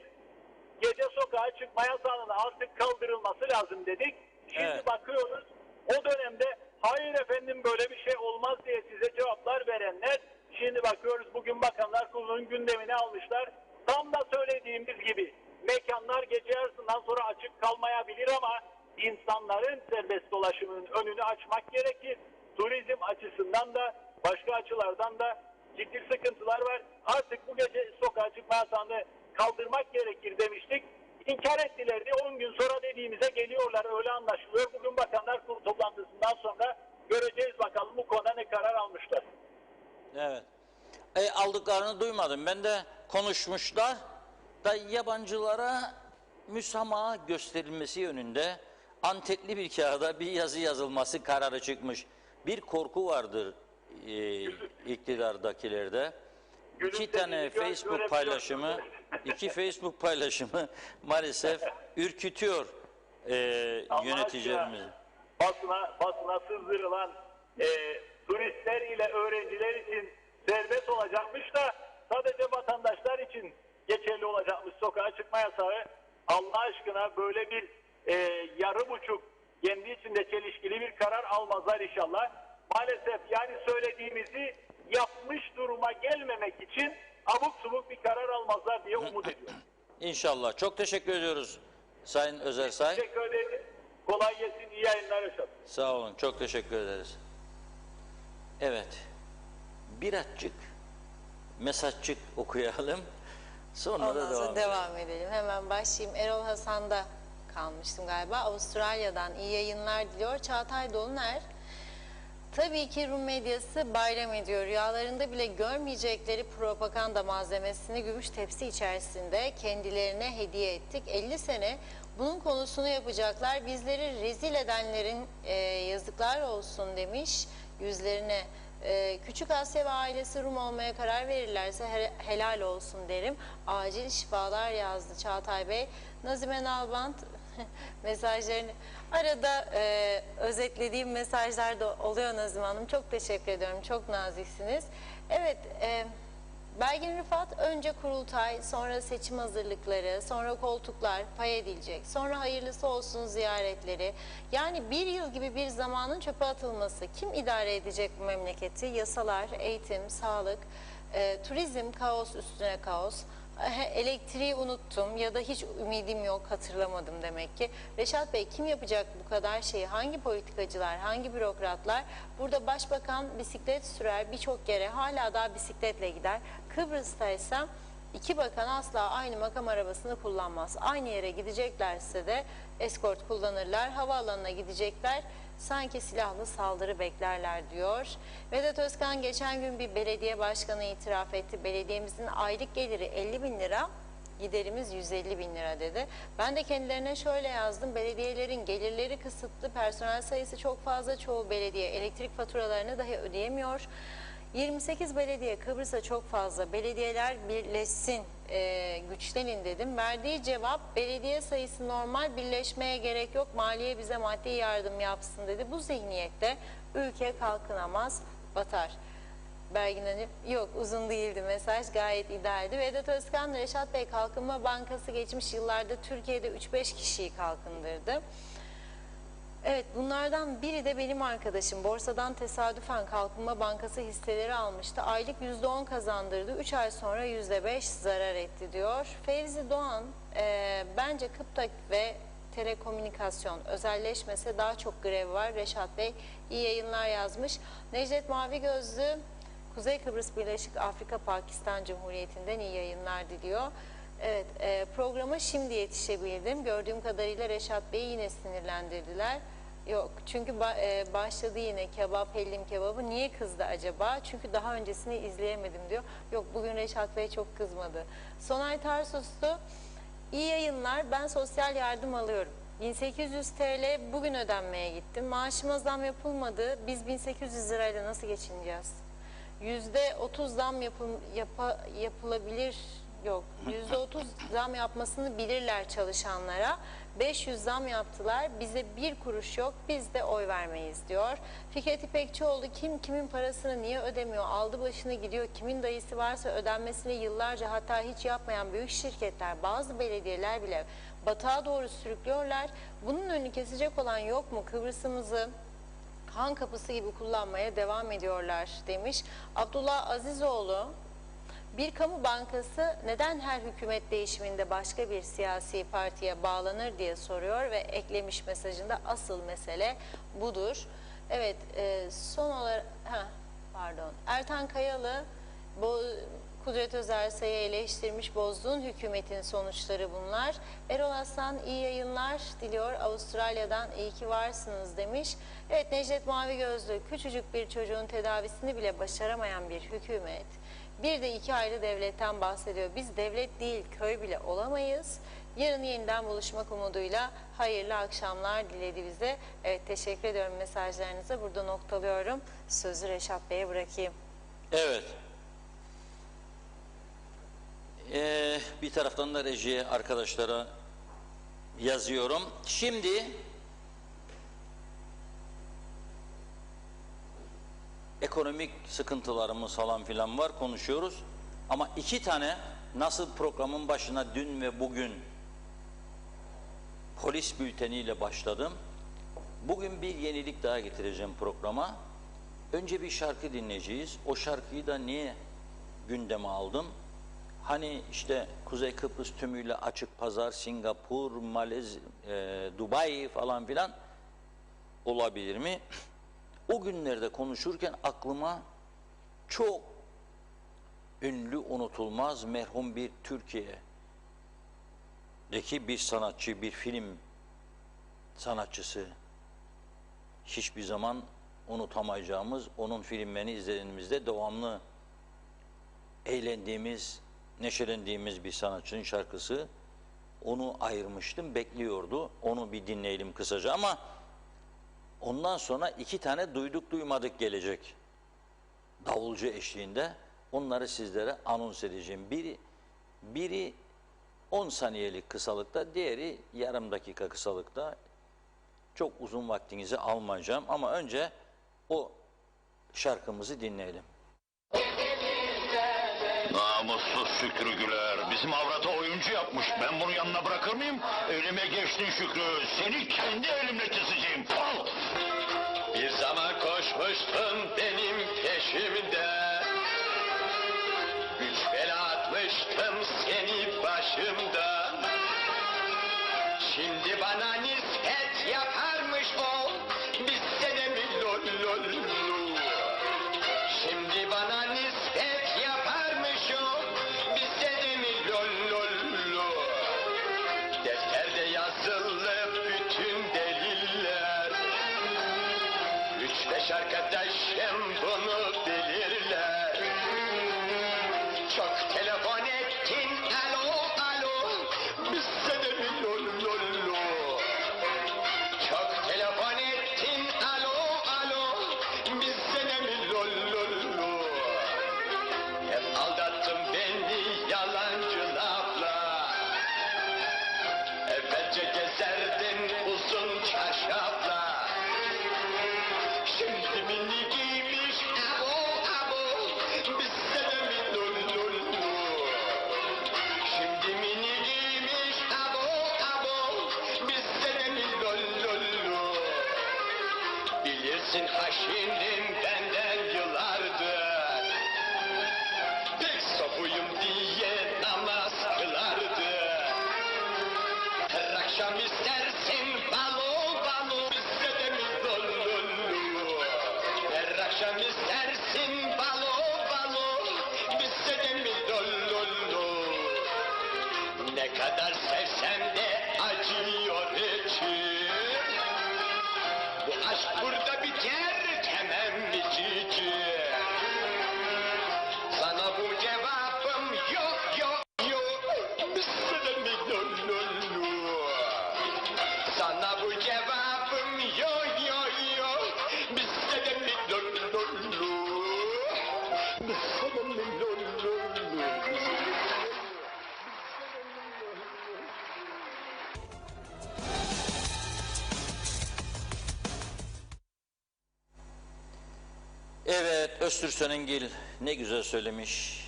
Gece sokağa çıkma yasağının artık kaldırılması lazım dedik. Şimdi Evet. bakıyoruz o dönemde hayır efendim böyle bir şey olmaz diye size cevaplar verenler şimdi bakıyoruz bugün Bakanlar Kurulu'nun gündemine almışlar. Tam da söylediğimiz gibi mekanlar gece yarısından sonra açık kalmayabilir ama insanların serbest dolaşımının önünü açmak gerekir. Turizm açısından da başka açılardan da ciddi sıkıntılar var. Artık bu gece sokağa çıkma yasağını kaldırmak gerekir demiştik. İnkar ettiler diye 10 gün sonra dediğimize geliyorlar. Öyle anlaşılıyor. Bugün Bakanlar Kurulu toplantısından sonra göreceğiz bakalım bu konuda ne karar almışlar. Evet. Aldıklarını duymadım. Ben de konuşmuşlar da yabancılara müsamaha gösterilmesi yönünde antetli bir kağıda bir yazı yazılması kararı çıkmış. Bir korku vardır iktidardakilerde. İki tane Facebook paylaşımı, iki paylaşımı maalesef ürkütüyor yöneticilerimizi. Basına sızdırılan turistler ile öğrenciler için serbest olacakmış da sadece vatandaşlar için geçerli olacakmış sokağa çıkma yasağı. Allah aşkına böyle bir yarı buçuk kendi içinde çelişkili bir karar almazlar inşallah. Maalesef yani söylediğimizi yapmış duruma gelmemek için abuk subuk bir karar almazlar diye umut ediyorum. İnşallah. Çok teşekkür ediyoruz Sayın Özersay. Teşekkür ederim. Kolay gelsin. İyi yayınlar Reşat. Sağ olun. Çok teşekkür ederiz. Evet. Birazcık mesajcık okuyalım. Sonra Ondan da sonra devam edelim. Hemen başlayayım. Erol Hasan'da kalmıştım galiba. Avustralya'dan iyi yayınlar diliyor. Çağatay Doluner. Tabii ki Rum medyası bayram ediyor. Rüyalarında bile görmeyecekleri propaganda malzemesini gümüş tepsi içerisinde kendilerine hediye ettik. 50 sene bunun konusunu yapacaklar. Bizleri rezil edenlerin yazıklar olsun demiş. Yüzlerine Küçük Asya ve ailesi Rum olmaya karar verirlerse helal olsun derim. Acil şifalar yazdı Çağatay Bey. Nazime Nalbant mesajlarını arada özetlediğim mesajlar da oluyor Nazime Hanım. Çok teşekkür ediyorum. Çok naziksiniz. Evet, Belgin Rıfat önce kurultay, sonra seçim hazırlıkları, sonra koltuklar pay edilecek, sonra hayırlısı olsun ziyaretleri. Yani bir yıl gibi bir zamanın çöpe atılması. Kim idare edecek bu memleketi? Yasalar, eğitim, sağlık, turizm, kaos üstüne kaos. Elektriği unuttum ya da hiç ümidim yok, hatırlamadım demek ki. Reşat Bey, kim yapacak bu kadar şeyi? Hangi politikacılar, hangi bürokratlar? Burada başbakan bisiklet sürer, birçok yere hala daha bisikletle gider. Kıbrıs'ta ise iki bakan asla aynı makam arabasını kullanmaz. Aynı yere gideceklerse de eskort kullanırlar. Havaalanına gidecekler, sanki silahlı saldırı beklerler diyor. Vedat Özkan geçen gün bir belediye başkanı itiraf etti. Belediyemizin aylık geliri 50 bin lira, giderimiz 150 bin lira dedi. Ben de kendilerine şöyle yazdım. Belediyelerin gelirleri kısıtlı, personel sayısı çok fazla, çoğu belediye elektrik faturalarını dahi ödeyemiyor. 28 belediye Kıbrıs'a çok fazla. Belediyeler birleşsin, güçlenin dedim. Verdiği cevap belediye sayısı normal, birleşmeye gerek yok. Maliye bize maddi yardım yapsın dedi. Bu zihniyette ülke kalkınamaz, batar. Belgin Hanım, yok uzun değildi mesaj, gayet idealdi. Vedat Özkan, Reşat Bey, Kalkınma Bankası geçmiş yıllarda Türkiye'de 3-5 kişiyi kalkındırdı. Evet, bunlardan biri de benim arkadaşım. Borsadan tesadüfen Kalkınma Bankası hisseleri almıştı. Aylık %10 kazandırdı. 3 ay sonra %5 zarar etti diyor. Fevzi Doğan, bence Kıptak ve telekomünikasyon özelleşmese daha çok grev var. Reşat Bey iyi yayınlar yazmış. Necdet Mavi Gözlü, Kuzey Kıbrıs Birleşik Afrika Pakistan Cumhuriyeti'nden iyi yayınlar diliyor. Evet, programa şimdi yetişebildim. Gördüğüm kadarıyla Reşat Bey'i yine sinirlendirdiler. Yok, çünkü başladı yine kebap, hellim kebabı. Niye kızdı acaba? Çünkü daha öncesini izleyemedim diyor. Yok, bugün Reşat Bey çok kızmadı. Sonay Tarsus'tu. İyi yayınlar. Ben sosyal yardım alıyorum. 1800 TL bugün ödenmeye gittim. Maaşıma zam yapılmadı. Biz 1800 lirayla nasıl geçineceğiz? %30 zam yapılabilir, yok. %30 zam yapmasını bilirler çalışanlara. 500 zam yaptılar. Bize bir kuruş yok. Biz de oy vermeyiz diyor. Fikret İpekçioğlu kim kimin parasını niye ödemiyor? Aldı başını gidiyor. Kimin dayısı varsa ödenmesini yıllarca hatta hiç yapmayan büyük şirketler, bazı belediyeler bile batağa doğru sürüklüyorlar. Bunun önünü kesecek olan yok mu? Kıbrıs'ımızı Han kapısı gibi kullanmaya devam ediyorlar demiş. Abdullah Azizoğlu, bir kamu bankası neden her hükümet değişiminde başka bir siyasi partiye bağlanır diye soruyor ve eklemiş mesajında asıl mesele budur. Evet, son olarak Ertan Kayalı Kudret Özersay'ı eleştirmiş, bozduğun hükümetin sonuçları bunlar. Erol Aslan iyi yayınlar diliyor. Avustralya'dan iyi ki varsınız demiş. Evet, Necdet Mavi Gözlü, küçücük bir çocuğun tedavisini bile başaramayan bir hükümet. Bir de iki ayrı devletten bahsediyor. Biz devlet değil, köy bile olamayız. Yarın yeniden buluşmak umuduyla hayırlı akşamlar diledi bize. Evet, teşekkür ediyorum mesajlarınıza. Burada noktalıyorum. Sözü Reşat Bey'e bırakayım. Evet. Bir taraftan da rejiye arkadaşlara yazıyorum. Şimdi ekonomik sıkıntılarımız falan filan var, konuşuyoruz. Ama iki tane nasıl programın başına dün ve bugün polis bülteniyle başladım. Bugün bir yenilik daha getireceğim programa. Önce bir şarkı dinleyeceğiz. O şarkıyı da niye gündeme aldım? Hani işte Kuzey Kıbrıs tümüyle açık pazar, Singapur, Dubai falan filan olabilir mi? O günlerde konuşurken aklıma çok ünlü, unutulmaz, merhum bir Türkiye'deki bir sanatçı, bir film sanatçısı, hiçbir zaman unutamayacağımız, onun filmlerini izlediğimizde devamlı eğlendiğimiz, neşelendiğimiz bir sanatçının şarkısı. Onu ayırmıştım, bekliyordu. Onu bir dinleyelim kısaca ama ondan sonra iki tane duyduk duymadık gelecek. Davulcu eşliğinde. Onları sizlere anons edeceğim. Biri 10 saniyelik kısalıkta, diğeri yarım dakika kısalıkta. Çok uzun vaktinizi almayacağım ama önce o şarkımızı dinleyelim. Namussuz Şükrü Güler. Bizim avrata oyuncu yapmış. Ben bunu yanına bırakır mıyım? Elime geçtin Şükrü. Seni kendi elimle keseceğim. Al! Bir zaman koşmuştun benim peşimde. Güç bela atmıştım seni başımda. Şimdi bana nispet yaparmış o. Bizde de mi lol lol lol. Şimdi bana nispet yaparmış o. Bizde de mi lol lol lol. Defterde yazılı bütün deliller. 3-5 arkadaşım bunu bilirler. Çok telefon ettin, alo alo. Bizde de mi lol lol lol. Çok telefon ettin, alo alo. Bizde de mi lol lol lol. Hep aldattın beni yalancı lafla. Evvelce gezerdin uzun çarşafla. Şimdi mini giymiş abo abo. Bizde de mi lol lol lol. Şimdi mini giymiş abo abo. Bizde de mi lol lol lol. Bilirsin haşinim benden yıllardır. Pek safuyum diye namaz kılardı. Her akşam istersin balo balo. Bizde de mi lol lol lol. Her akşam istersin balo balo. Bizde de mi lol lol lol. Aşk burada biter temennicici. Sana bu cevabım yok yok yok. Bismillah lo lo lo. Sana bu cevabım yok yok yok. Bismillah lo lo lo. Bismillah lo lo lo. Evet, Öztürk Sönengil ne güzel söylemiş.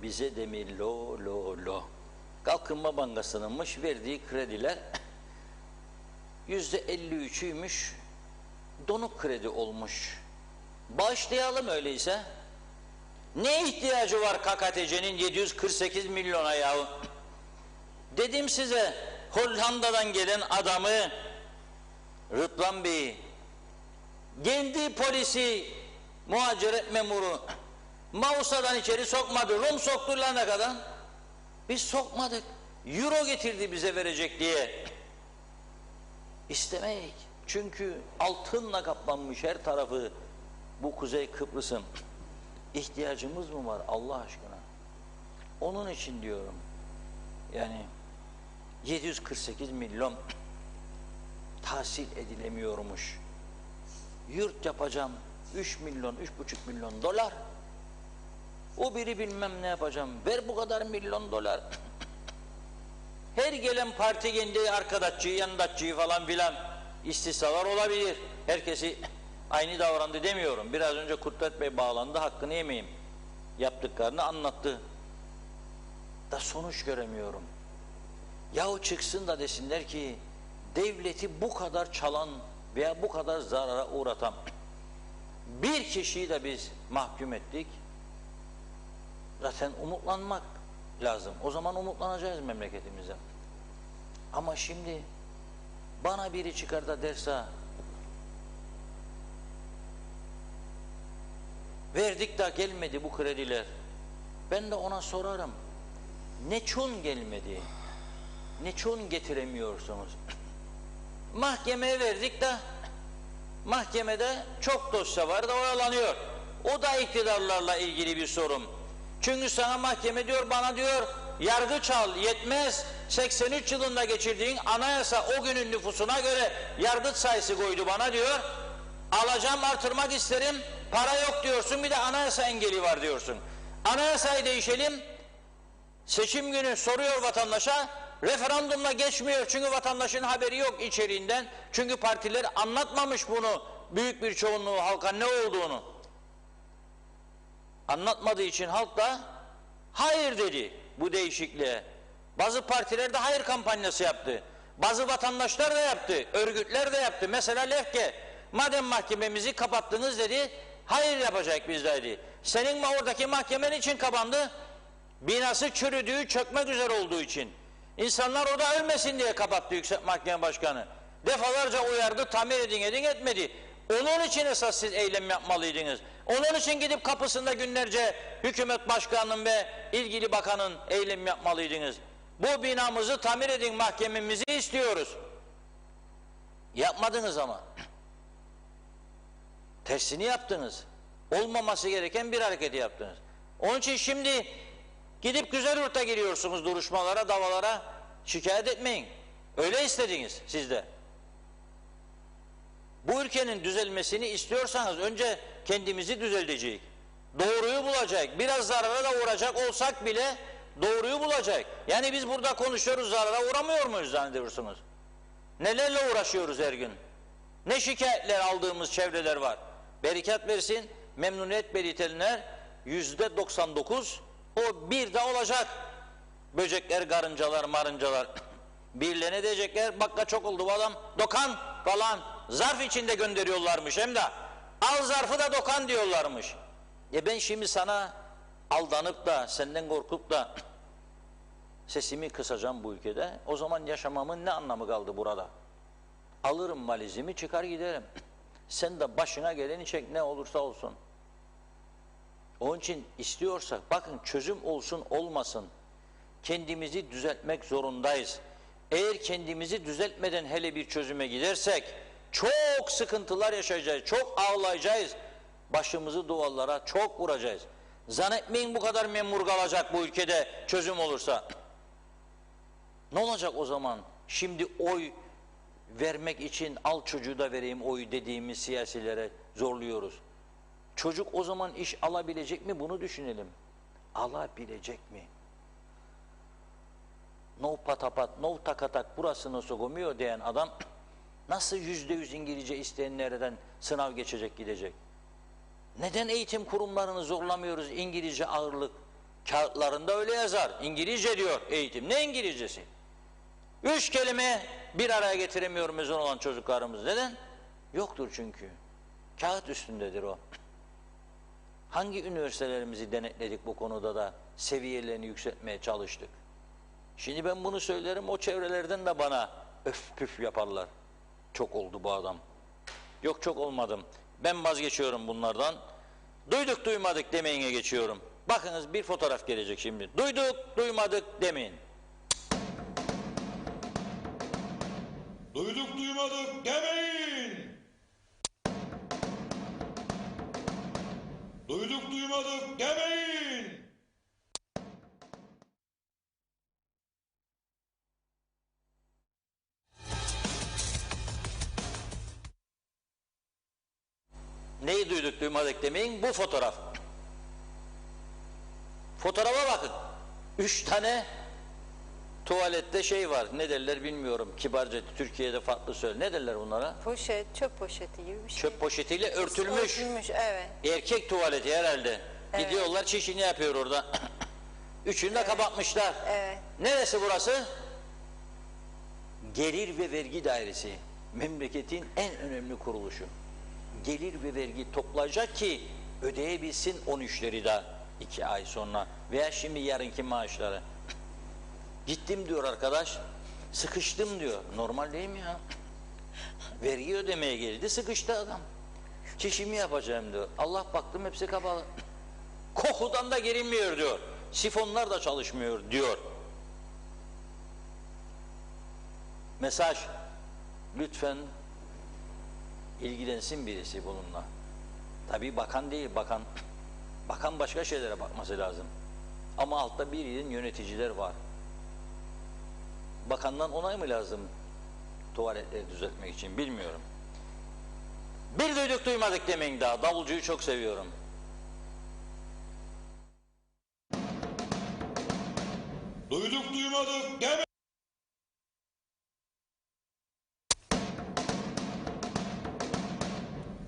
Bize de mi lo lo lo. Kalkınma Bankası'nınmış verdiği krediler %53'üymüş, donuk kredi olmuş. Bağışlayalım öyleyse. Ne ihtiyacı var KKTC'nin 748 milyona yahu? Dedim size, Hollanda'dan gelen adamı, Rıdvan Bey'i, kendi polisi, muhaciret memuru Mausa'dan içeri sokmadı. Rum soktular ne kadar? Biz sokmadık. Euro getirdi bize verecek diye. İstemeyiz. Çünkü altınla kaplanmış her tarafı bu Kuzey Kıbrıs'ın. İhtiyacımız mı var Allah aşkına? Onun için diyorum. Yani 748 milyon tahsil edilemiyormuş. Yurt yapacağım 3 milyon, 3,5 milyon dolar. O biri bilmem ne yapacağım. Ver bu kadar milyon dolar. Her gelen parti kendi arkadaşçıyı, yandaşçıyı falan filan istisnalar olabilir. Herkesi aynı davrandı demiyorum. Biraz önce Kudret Bey bağlandı, hakkını yemeyeyim. Yaptıklarını anlattı. Da sonuç göremiyorum. Yahu çıksın da desinler ki devleti bu kadar çalan veya bu kadar zarara uğratan bir kişiyi de biz mahkum ettik. Zaten umutlanmak lazım. O zaman umutlanacağız memleketimize. Ama şimdi bana biri çıkar da derse verdik de gelmedi bu krediler. Ben de ona sorarım. Neçun gelmedi? Neçun getiremiyorsunuz? Mahkemeye verdik de mahkemede çok dosya var da oyalanıyor. O da iktidarlarla ilgili bir sorun. Çünkü sana mahkeme diyor, bana diyor yargıç al yetmez. 83 yılında geçirdiğin anayasa o günün nüfusuna göre yargıç sayısı koydu bana diyor. Alacağım, artırmak isterim, para yok diyorsun, bir de anayasa engeli var diyorsun. Anayasayı değişelim, seçim günü soruyor vatandaşa, referandumla geçmiyor çünkü vatandaşın haberi yok içeriğinden. Çünkü partiler anlatmamış bunu, büyük bir çoğunluğu halka ne olduğunu. Anlatmadığı için halk da hayır dedi bu değişikliğe. Bazı partiler de hayır kampanyası yaptı. Bazı vatandaşlar da yaptı, örgütler de yaptı. Mesela Lefke, madem mahkememizi kapattınız dedi, hayır yapacak biz dedi. Senin oradaki mahkemen için kapandı? Binası çürüdüğü, çökmek üzere olduğu için. İnsanlar orada ölmesin diye kapattı Yüksek Mahkeme Başkanı. Defalarca uyardı, tamir edin etmedi. Onun için esas siz eylem yapmalıydınız. Onun için gidip kapısında günlerce hükümet başkanının ve ilgili bakanın eylem yapmalıydınız. Bu binamızı tamir edin, mahkememizi istiyoruz. Yapmadınız ama. Tersini yaptınız. Olmaması gereken bir hareketi yaptınız. Onun için şimdi gidip Güzelyurt'a giriyorsunuz duruşmalara, davalara, şikayet etmeyin. Öyle istediniz siz de. Bu ülkenin düzelmesini istiyorsanız önce kendimizi düzelteceğiz. Doğruyu bulacak. Biraz zarara da uğrayacak olsak bile doğruyu bulacak. Yani biz burada konuşuyoruz, zarara uğramıyor muyuz zannediyorsunuz? Nelerle uğraşıyoruz her gün? Ne şikayetler aldığımız çevreler var. Berekat versin, memnuniyet belirtenler %99, o bir de olacak. Böcekler, karıncalar, marıncalar. Birilerine diyecekler, bakka çok oldu bu adam, dokan falan. Zarf içinde gönderiyorlarmış hem de. Al zarfı da dokan diyorlarmış. Ben şimdi sana aldanıp da, senden korkup da sesimi kısacağım bu ülkede. O zaman yaşamamın ne anlamı kaldı burada? Alırım valizimi, çıkar giderim. Sen de başına geleni çek, ne olursa olsun. Onun için istiyorsak, bakın çözüm olsun olmasın, kendimizi düzeltmek zorundayız. Eğer kendimizi düzeltmeden hele bir çözüme gidersek, çok sıkıntılar yaşayacağız, çok ağlayacağız. Başımızı duvarlara çok vuracağız. Zannetmeyin bu kadar memur kalacak bu ülkede çözüm olursa. Ne olacak o zaman? Şimdi oy vermek için al çocuğu da vereyim oy dediğimiz siyasilere zorluyoruz. Çocuk o zaman iş alabilecek mi? Bunu düşünelim. Alabilecek mi? No patapat, no takatak, burasını sokuyor diyen adam nasıl %100 İngilizce isteyenlerden sınav geçecek gidecek? Neden eğitim kurumlarını zorlamıyoruz İngilizce ağırlık? Kağıtlarında öyle yazar. İngilizce diyor eğitim. Ne İngilizcesi? 3 kelime bir araya getiremiyor mezun olan çocuklarımız. Neden? Yoktur çünkü. Kağıt üstündedir o. Hangi üniversitelerimizi denetledik bu konuda da seviyelerini yükseltmeye çalıştık? Şimdi ben bunu söylerim, o çevrelerden de bana öf püf yaparlar. Çok oldu bu adam. Yok çok olmadım. Ben vazgeçiyorum bunlardan. Duyduk duymadık demeyine geçiyorum. Bakınız bir fotoğraf gelecek şimdi. Duyduk duymadık demeyin. Duyduk duymadık demeyin. Duyduk duymadık demeyin. Neyi duyduk duymadık demeyin, bu fotoğraf. Fotoğrafa bakın. 3 tane tuvalette şey var, ne derler bilmiyorum, kibarca Türkiye'de farklı söyle. Ne derler bunlara? Poşet, çöp poşeti gibi bir şey. Çöp poşetiyle örtülmüş. Örtülmüş, evet. Erkek tuvaleti herhalde. Evet. Gidiyorlar çişini yapıyor orada. Üçünü de kapatmışlar. Evet. Neresi burası? Gelir ve Vergi Dairesi. Memleketin en önemli kuruluşu. Gelir ve vergi toplayacak ki ödeyebilsin 13'leri de 2 ay sonra veya şimdi yarınki maaşları. Gittim diyor arkadaş, sıkıştım diyor. Normal değil mi ya? Vergi ödemeye geldi, sıkıştı adam. Çişimi yapacağım diyor. Allah baktım hepsi kapalı. Kokudan da girilmiyor diyor. Sifonlar da çalışmıyor diyor. Mesaj, lütfen ilgilensin birisi bununla. Tabii bakan değil, bakan başka şeylere bakması lazım. Ama altta bir ilin yöneticiler var. Bakandan onay mı lazım tuvaletleri düzeltmek için bilmiyorum. Bir duyduk duymadık demeyin daha. Davulcuyu çok seviyorum. Duyduk duymadık demeyin.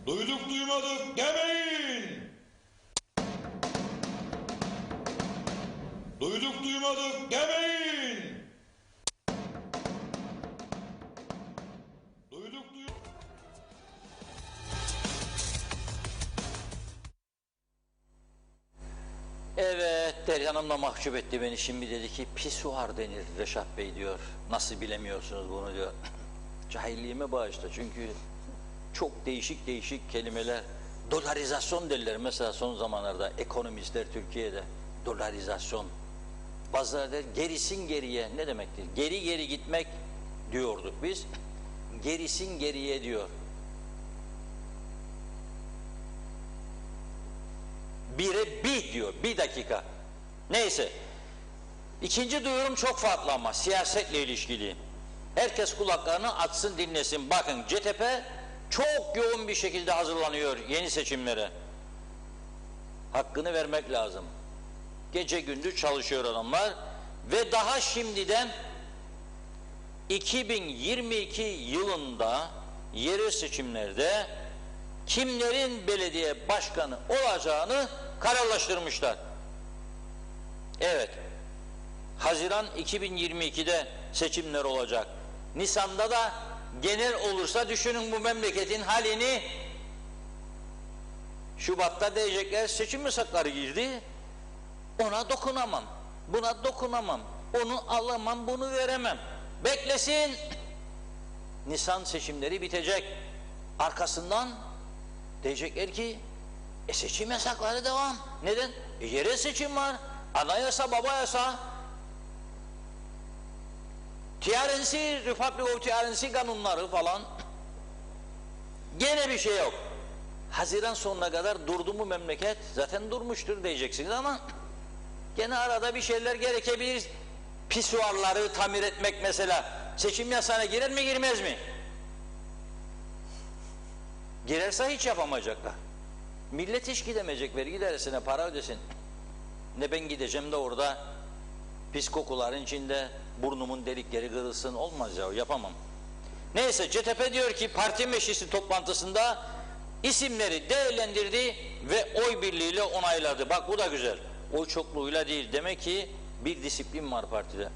Duyduk duymadık demeyin. Duyduk duymadık demeyin. Duyduk duymadık. Evet, Derya Hanım da mahcup etti beni. Şimdi dedi ki pisuar denir Reşat Bey diyor. Nasıl bilemiyorsunuz bunu diyor. Cahilliğime bağışla çünkü çok değişik değişik kelimeler. Dolarizasyon derler mesela son zamanlarda ekonomistler Türkiye'de. Dolarizasyon. Bazıları der gerisin geriye ne demektir? Geri geri gitmek diyorduk biz. Gerisin geriye diyor. Bire bir diyor. Bir dakika. Neyse. İkinci duyurum çok farklı ama siyasetle ilişkili. Herkes kulaklarını açsın dinlesin. Bakın CTP çok yoğun bir şekilde hazırlanıyor yeni seçimlere. Hakkını vermek lazım. Gece gündüz çalışıyor adamlar ve daha şimdiden 2022 yılında yerel seçimlerde kimlerin belediye başkanı olacağını kararlaştırmışlar. Evet. Haziran 2022'de seçimler olacak. Nisan'da da genel olursa düşünün bu memleketin halini. Şubat'ta diyecekler seçim yasakları girdi. Ona dokunamam. Buna dokunamam. Onu alamam, bunu veremem. Beklesin. Nisan seçimleri bitecek. Arkasından diyecekler ki seçim yasakları devam. Neden? Yerel seçim var. Anayasa, baba yasa. TRNC, Republic of TRNC kanunları falan. Gene bir şey yok. Haziran sonuna kadar durdu mu memleket? Zaten durmuştur diyeceksiniz ama gene arada bir şeyler gerekebilir. Pisuarları tamir etmek mesela. Seçim yasağına girer mi girmez mi? Girerse hiç yapamayacaklar. Millet hiç gidemeyecek, vergi dairesine para ödesin. Ne ben gideceğim de orada pis kokuların içinde burnumun delikleri kırılsın, olmaz ya, yapamam. Neyse, CTP diyor ki parti meclisi toplantısında isimleri değerlendirdi ve oy birliğiyle onayladı. Bak bu da güzel. Oy çokluğuyla değil, demek ki bir disiplin var partide.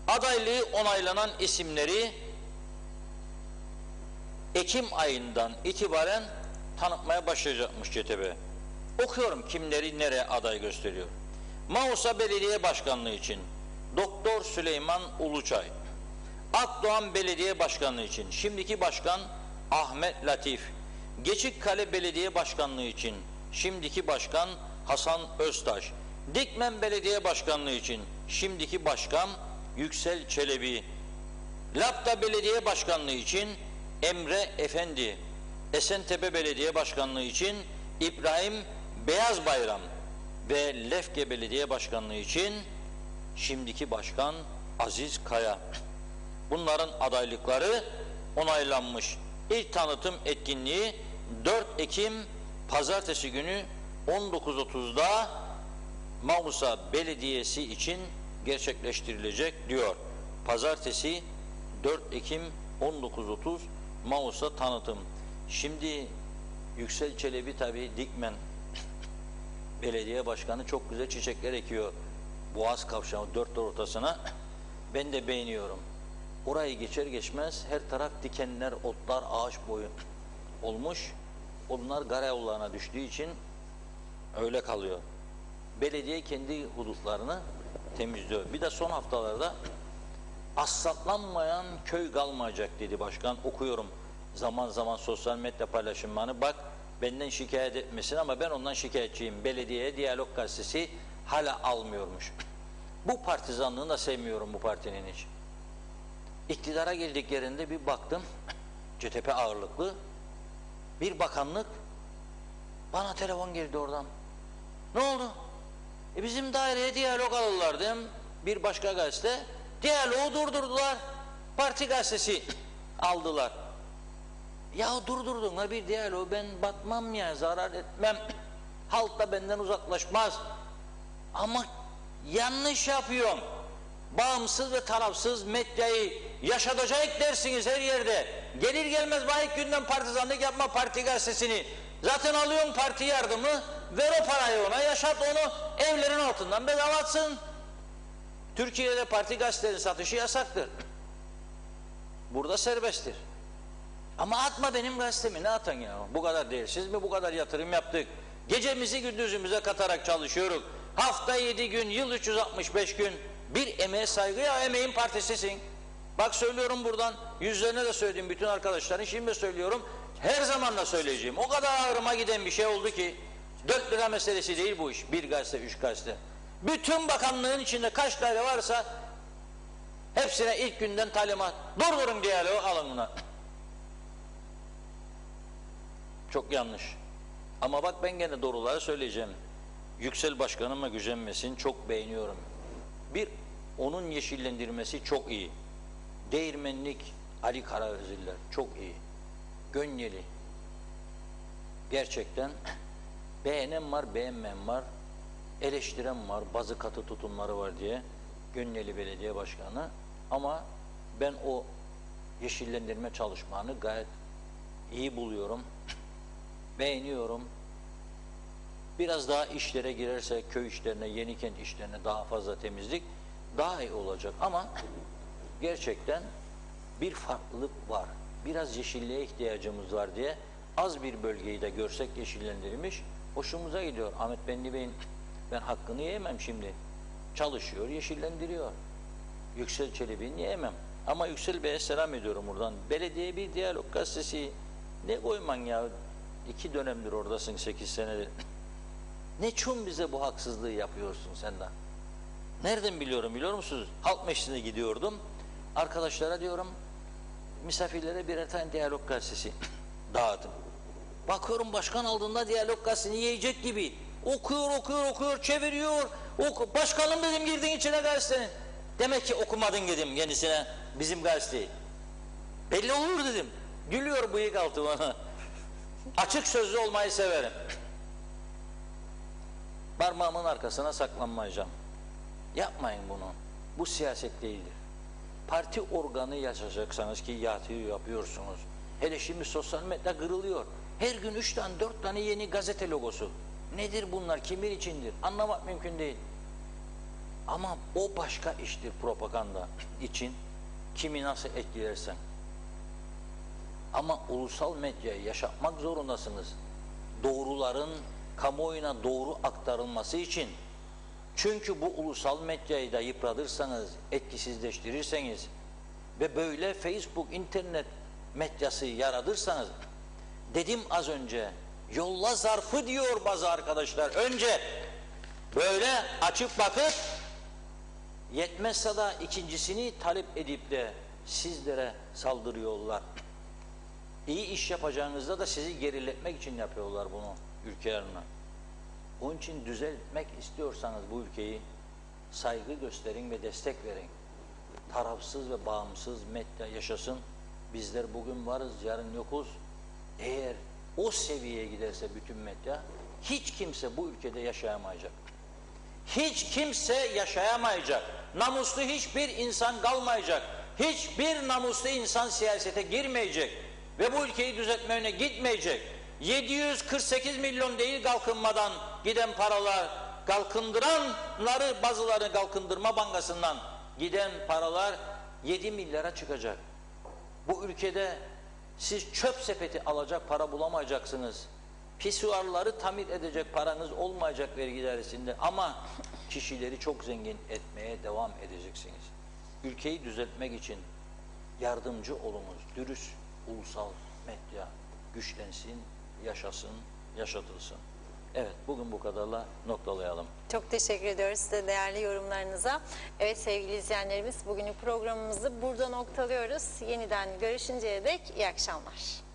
Adaylığı onaylanan isimleri Ekim ayından itibaren tanıtmaya başlayacakmış CTP. Okuyorum kimleri nereye aday gösteriyor. Mausa Belediye Başkanlığı için Doktor Süleyman Uluçay. Akdoğan Belediye Başkanlığı için şimdiki başkan Ahmet Latif. Geçikkale Belediye Başkanlığı için şimdiki başkan Hasan Öztaş. Dikmen Belediye Başkanlığı için şimdiki başkan Yüksel Çelebi. Lapta Belediye Başkanlığı için Emre Efendi. Esentepe Belediye Başkanlığı için İbrahim Beyazbayram ve Lefke Belediye Başkanlığı için şimdiki başkan Aziz Kaya. Bunların adaylıkları onaylanmış. İlk tanıtım etkinliği 4 Ekim Pazartesi günü 19.30'da Mausa Belediyesi için gerçekleştirilecek diyor. Pazartesi 4 Ekim 19.30 Mausa tanıtım. Şimdi Yüksel Çelebi tabi Dikmen Belediye Başkanı çok güzel çiçekler ekiyor. Boğaz kavşağı dört ortasına. Ben de beğeniyorum. Orayı geçer geçmez her taraf dikenler, otlar, ağaç boyu olmuş. Onlar karayollarına düştüğü için öyle kalıyor. Belediye kendi hudutlarını temizliyor. Bir de son haftalarda asfaltlanmayan köy kalmayacak dedi başkan. Okuyorum zaman zaman sosyal medya paylaşımlarını. Bak benden şikayet etmesin ama ben ondan şikayetçiyim. Belediyeye Diyalog Gazetesi hala almıyormuş. Bu partizanlığını da sevmiyorum bu partinin hiç. İktidara girdiklerinde bir baktım, CTP ağırlıklı bir bakanlık, bana telefon geldi oradan. Ne oldu? Bizim daireye diyalog alırlar dedim. Bir başka gazete, diyaloğu durdurdular. Parti gazetesi aldılar. Ya durdurdun bir diyaloğu, ben batmam ya, zarar etmem. Halk da benden uzaklaşmaz. Ama yanlış yapıyorum. Bağımsız ve tarafsız medyayı yaşatacak dersiniz her yerde. Gelir gelmez ilk günden partizanlık yapma parti gazetesini. Zaten alıyorsun parti yardımı, ver o parayı ona, yaşat onu, evlerin altından bedavatsın. Türkiye'de parti gazetelerin satışı yasaktır. Burada serbesttir. Ama atma benim gazetemi, ne atan ya? Bu kadar değersiz mi, bu kadar yatırım yaptık? Gecemizi gündüzümüze katarak çalışıyoruz. Hafta 7 gün, yıl 365 gün. Bir emeğe saygı, ya emeğin partisisin. Bak söylüyorum buradan, yüzlerine de söyledim bütün arkadaşların, şimdi de söylüyorum, her zaman da söyleyeceğim. O kadar ağrıma giden bir şey oldu ki, 4 lira meselesi değil bu iş, bir gazete, 3 gazete. Bütün bakanlığın içinde kaç daire varsa, hepsine ilk günden talimat, durdurun diyaloğu, alın buna. Çok yanlış. Ama bak ben gene doğruları söyleyeceğim. Yüksel Başkanıma gücenmesin, çok beğeniyorum. Bir, onun yeşillendirmesi çok iyi. Değirmenlik Ali Karaöziller çok iyi. Gönyeli. Gerçekten beğenen var, beğenmeyen var. Eleştiren var, bazı katı tutumları var diye. Gönyeli Belediye Başkanı. Ama ben o yeşillendirme çalışmalarını gayet iyi buluyorum. Beğeniyorum. Biraz daha işlere girerse, köy işlerine, Yenikent işlerine daha fazla temizlik daha iyi olacak. Ama gerçekten bir farklılık var. Biraz yeşilliğe ihtiyacımız var diye az bir bölgeyi de görsek yeşillendirilmiş, hoşumuza gidiyor. Ahmet Benli Bey'in ben hakkını yiyemem şimdi. Çalışıyor, yeşillendiriyor. Yüksel Çelebi'ni yiyemem. Ama Yüksel Bey'e selam ediyorum buradan. Belediye bir diyalog gazetesi ne koyman ya? 2 dönemdir oradasın, 8 senedir. Ne çun bize bu haksızlığı yapıyorsun sen de? Nereden biliyorum biliyor musunuz? Halk Meclisi'ne gidiyordum. Arkadaşlara diyorum, misafirlere birer tane Diyalog gazetesi dağıttım. Bakıyorum başkan aldığında Diyalog gazetesini yiyecek gibi. Okuyor, çeviriyor. Başkanım dedim, girdin içine gazetenin. Demek ki okumadın dedim kendisine bizim gazeteyi. Belli olur dedim. Gülüyor bıyık altı bana. Açık sözlü olmayı severim. Parmağımın arkasına saklanmayacağım. Yapmayın bunu. Bu siyaset değildir. Parti organı yaşayacaksanız ki yapıyorsunuz. Hele şimdi sosyal medya kırılıyor. Her gün 3 tane 4 tane yeni gazete logosu. Nedir bunlar? Kimin içindir? Anlamak mümkün değil. Ama o başka iştir propaganda için. Kimi nasıl etkilersen. Ama ulusal medyayı yaşatmak zorundasınız. Doğruların kamuoyuna doğru aktarılması için. Çünkü bu ulusal medyayı da yıpratırsanız, etkisizleştirirseniz ve böyle Facebook, internet medyası yaratırsanız, dedim az önce, yolla zarfı diyor bazı arkadaşlar. Önce böyle açıp bakıp, yetmezse de ikincisini talep edip de sizlere saldırıyorlar. İyi iş yapacağınızda da sizi geriletmek için yapıyorlar bunu ülkelerine. Onun için düzeltmek istiyorsanız bu ülkeyi saygı gösterin ve destek verin. Tarafsız ve bağımsız medya yaşasın. Bizler bugün varız, yarın yokuz. Eğer o seviyeye giderse bütün medya, hiç kimse bu ülkede yaşayamayacak. Hiç kimse yaşayamayacak. Namuslu hiçbir insan kalmayacak. Hiçbir namuslu insan siyasete girmeyecek. Ve bu ülkeyi düzeltme yönüne gitmeyecek. 748 milyon değil kalkınmadan giden paralar, kalkındıranları, bazıları Kalkındırma Bankası'ndan giden paralar 7 milyara çıkacak. Bu ülkede siz çöp sepeti alacak para bulamayacaksınız. Pisuarları tamir edecek paranız olmayacak vergi dairesinde, ama kişileri çok zengin etmeye devam edeceksiniz. Ülkeyi düzeltmek için yardımcı olunuz. Dürüst ulusal medya güçlensin, yaşasın, yaşatılsın. Evet, bugün bu kadarla noktalayalım. Çok teşekkür ediyoruz size değerli yorumlarınıza. Evet sevgili izleyenlerimiz, bugünün programımızı burada noktalıyoruz. Yeniden görüşünceye dek iyi akşamlar.